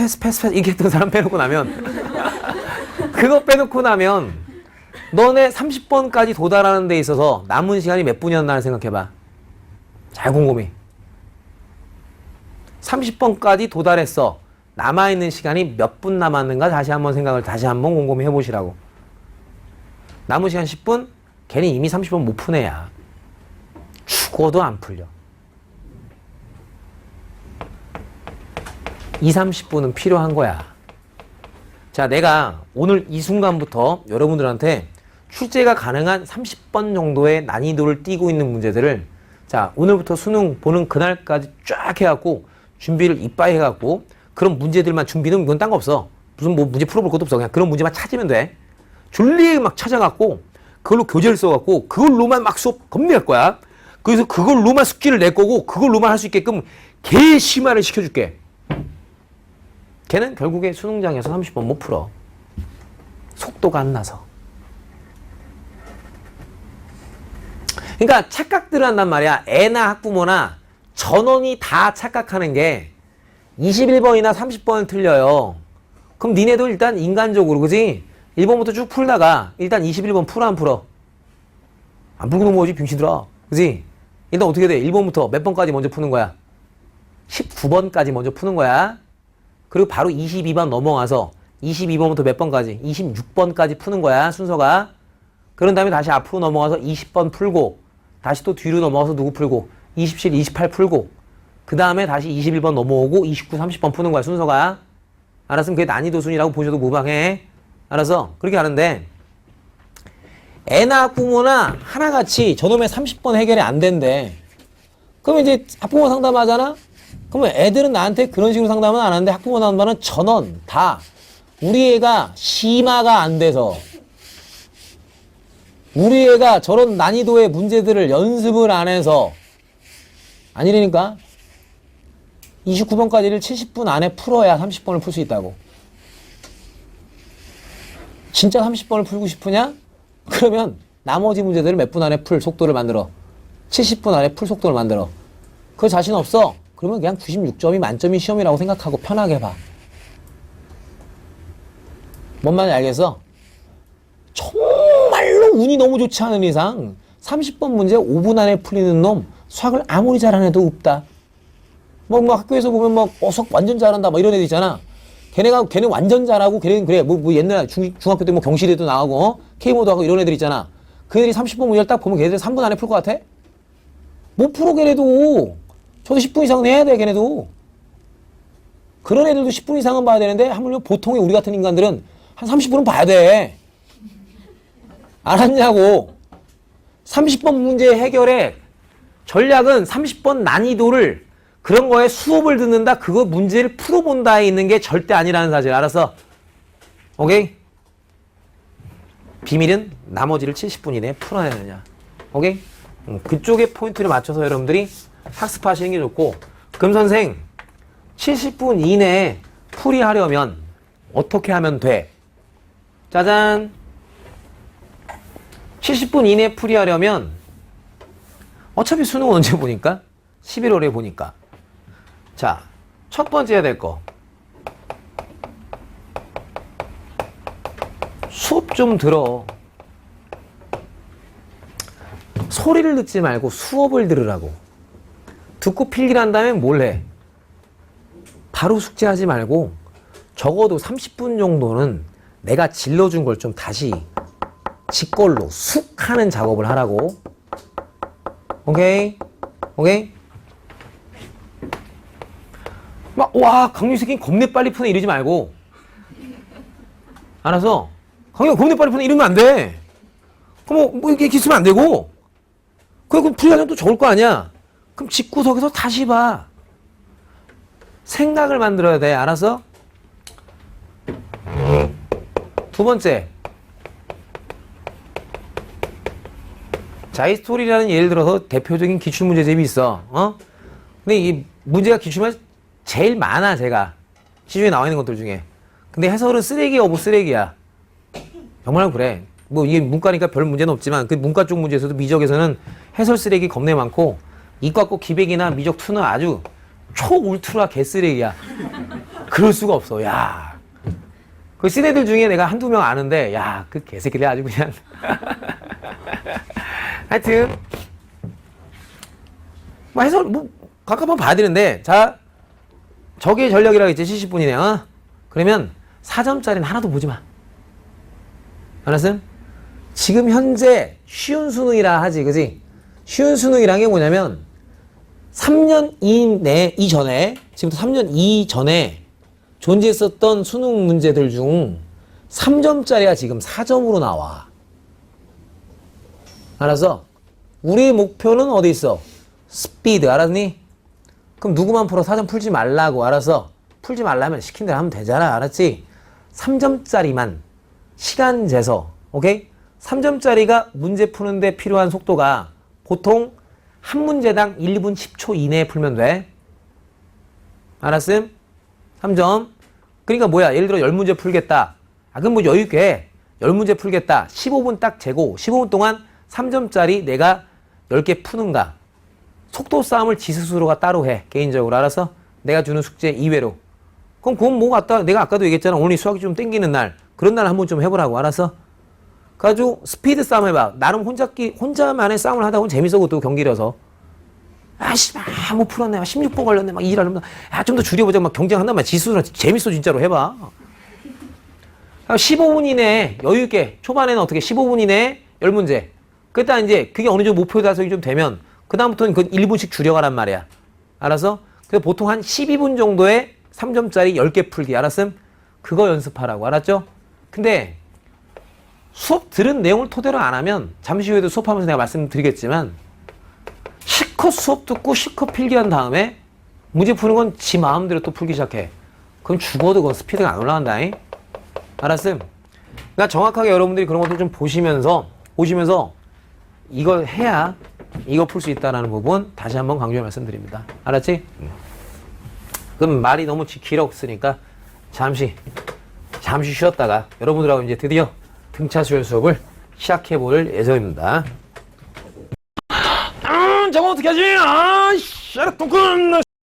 이렇게 했던 사람 빼놓고 나면 그거 빼놓고 나면 너네 30번까지 도달하는 데 있어서 남은 시간이 몇 분이었나 생각해봐. 잘 곰곰이. 30번까지 도달했어. 남아있는 시간이 몇 분 남았는가 다시 한번 생각을 다시 한번 곰곰이 해보시라고. 남은 시간 10분? 걔는 이미 30번 못 푼 애야. 죽어도 안 풀려. 30분은 필요한 거야. 자, 내가 오늘 이 순간부터 여러분들한테 출제가 가능한 30번 정도의 난이도를 띄고 있는 문제들을, 자, 오늘부터 수능 보는 그날까지 쫙 해갖고 준비를 이빠이 해갖고 그런 문제들만 준비는 이건 딴 거 없어. 무슨 뭐 문제 풀어볼 것도 없어. 그냥 그런 문제만 찾으면 돼. 줄리에 막 찾아갖고 그걸로 교재를 써갖고 그걸로만 막 수업 겁내할 거야. 그래서 그걸로만 숙제를 낼 거고 그걸로만 할 수 있게끔 개 심화를 시켜줄게. 걔는 결국에 수능장에서 30번 못 풀어. 속도가 안 나서. 그러니까 착각들을 한단 말이야. 애나 학부모나 전원이 다 착각하는 게 21번이나 30번을 틀려요. 그럼 니네도 일단 인간적으로, 그지? 1번부터 쭉 풀다가 일단 21번 풀어 안 풀어? 안 풀고 넘어오지 빙시들아. 그지? 일단 어떻게 돼? 1번부터 몇 번까지 먼저 푸는 거야? 19번까지 먼저 푸는 거야. 그리고 바로 22번 넘어가서 22번부터 몇 번까지? 26번까지 푸는 거야, 순서가. 그런 다음에 다시 앞으로 넘어가서 20번 풀고 다시 또 뒤로 넘어가서 누구 풀고 27, 28 풀고 그 다음에 다시 21번 넘어오고 29, 30번 푸는 거야 순서가. 알았으면 그게 난이도 순이라고 보셔도 무방해. 알았어? 그렇게 하는데 애나 학부모나 하나같이 저놈의 30번 해결이 안 된대. 그러면 이제 학부모 상담하잖아? 그러면 애들은 나한테 그런 식으로 상담은 안 하는데 학부모 상담은 전원 다 우리 애가 심화가 안 돼서 우리 애가 저런 난이도의 문제들을 연습을 안 해서 아니라니까 29번까지를 70분 안에 풀어야 30번을 풀 수 있다고. 진짜 30번을 풀고 싶으냐? 그러면 나머지 문제들을 몇 분 안에 풀 속도를 만들어. 70분 안에 풀 속도를 만들어. 그거 자신 없어? 그러면 그냥 96점이 만점이 시험이라고 생각하고 편하게 봐. 뭔 말인지 알겠어? 정말로 운이 너무 좋지 않은 이상 30번 문제 5분 안에 풀리는 놈 수학을 아무리 잘하는 애도 없다. 뭐 학교에서 보면 수학 완전 잘한다 이런 애들 있잖아. 걔는 완전 잘하고 걔는 그래 옛날 중학교 때 경시대도 나가고 K모도 하고 이런 애들 있잖아. 그 애들이 30번 문제를 딱 보면 걔네들 3분 안에 풀 것 같아? 못 풀어 걔네도. 저도 10분 이상은 해야 돼 걔네도. 그런 애들도 10분 이상은 봐야 되는데 하물며 보통의 우리 같은 인간들은 한 30분은 봐야 돼. 알았냐고. 30번 문제 해결의 전략은 30번 난이도를 그런 거에 수업을 듣는다, 그거 문제를 풀어본다에 있는 게 절대 아니라는 사실. 알았어? 오케이? 비밀은 나머지를 70분 이내에 풀어내느냐. 오케이? 그쪽에 포인트를 맞춰서 여러분들이 학습하시는 게 좋고, 그럼 선생 70분 이내에 풀이하려면 어떻게 하면 돼? 짜잔. 70분 이내에 풀이하려면 어차피 수능은 언제 보니까? 11월에 보니까. 자, 첫 번째 해야 될 거. 수업 좀 들어. 소리를 듣지 말고 수업을 들으라고. 듣고 필기를 한 다음에 뭘 해? 바로 숙제하지 말고 적어도 30분 정도는 내가 질러준 걸 좀 다시 지 걸로 쑥 하는 작업을 하라고. 오케이? 오케이? 와, 강유 새끼 겁내 빨리 푸네 이러지 말고. 알아서, 강유 겁내 빨리 푸네 이러면 안 돼. 그럼 이렇게 있으면 안 되고. 그럼 풀이하면 또 적을 거 아니야. 그럼 집구석에서 다시 봐. 생각을 만들어야 돼. 알았어? 두 번째. 자이스토리라는 예를 들어서 대표적인 기출문제집이 있어. 근데 이 문제가 기출문제 제일 많아, 제가. 시중에 나와 있는 것들 중에. 근데 해설은 쓰레기야, 오브 쓰레기야. 정말 그래. 이게 문과니까 별 문제는 없지만, 그 문과 쪽 문제에서도 미적에서는 해설 쓰레기 겁내 많고, 이과 꼭 기백이나 미적 2는 아주 초울트라 개쓰레기야. 그럴 수가 없어, 야. 그 쓴 애들 중에 내가 한두 명 아는데, 야, 그 개새끼들 아주 그냥. 하여튼, 해설, 각각 한번 봐야 되는데, 자, 저게 전략이라고 했지, 70분이네, 그러면 4점짜리는 하나도 보지 마. 알았음? 지금 현재 쉬운 수능이라 하지, 그지? 쉬운 수능이란 게 뭐냐면, 3년 이전에, 지금부터 3년 이전에 존재했었던 수능 문제들 중 3점짜리가 지금 4점으로 나와. 알았어? 우리의 목표는 어디 있어? 스피드, 알았니? 그럼 누구만 풀어? 4점 풀지 말라고. 알았어? 풀지 말라면 시킨 대로 하면 되잖아. 알았지? 3점짜리만 시간 재서, 오케이? 3점짜리가 문제 푸는데 필요한 속도가 보통 한 문제당 1분 10초 이내에 풀면 돼. 알았음? 3점. 그러니까 뭐야? 예를 들어 10문제 풀겠다. 그럼 여유 있게 해. 10문제 풀겠다. 15분 딱 재고 15분 동안 3점짜리 내가 10개 푸는가. 속도 싸움을 지 스스로가 따로 해. 개인적으로. 알아서? 내가 주는 숙제 이외로. 그럼 그건 내가 아까도 얘기했잖아. 오늘 수학이 좀 땡기는 날. 그런 날 한번 좀 해보라고. 알았어? 그래가지고 스피드 싸움 해봐. 나름 혼자만의 싸움을 하다 보면 재밌어. 그것도 경기라서. 못 풀었네. 16분 걸렸네. 이지랄. 좀 더 줄여보자. 경쟁한단 말이야. 지수랑 재밌어. 진짜로 해봐. 15분 이내에 여유있게. 초반에는 어떻게 15분 이내에 10문제. 그때 이제 그게 어느 정도 목표 달성이 좀 되면 그 다음부터는 그 1분씩 줄여가란 말이야. 알았어? 그래서 보통 한 12분 정도에 3점짜리 10개 풀기. 알았음? 그거 연습하라고. 알았죠? 근데 수업 들은 내용을 토대로 안 하면 잠시 후에도 수업하면서 내가 말씀드리겠지만 실컷 수업 듣고 실컷 필기한 다음에 문제 푸는 건 지 마음대로 또 풀기 시작해. 그럼 죽어도 그 스피드가 안 올라간다잉. 알았음? 그러니까 정확하게 여러분들이 그런 것들 좀 보시면서 이걸 해야 이거 풀 수 있다는 부분 다시 한번 강조해 말씀드립니다. 알았지? 그럼 말이 너무 길었으니까 잠시 쉬었다가 여러분들하고 이제 드디어 등차 수열 수업을 시작해 볼 예정입니다. 저거 어떻게 하지? 씨, 똥끈!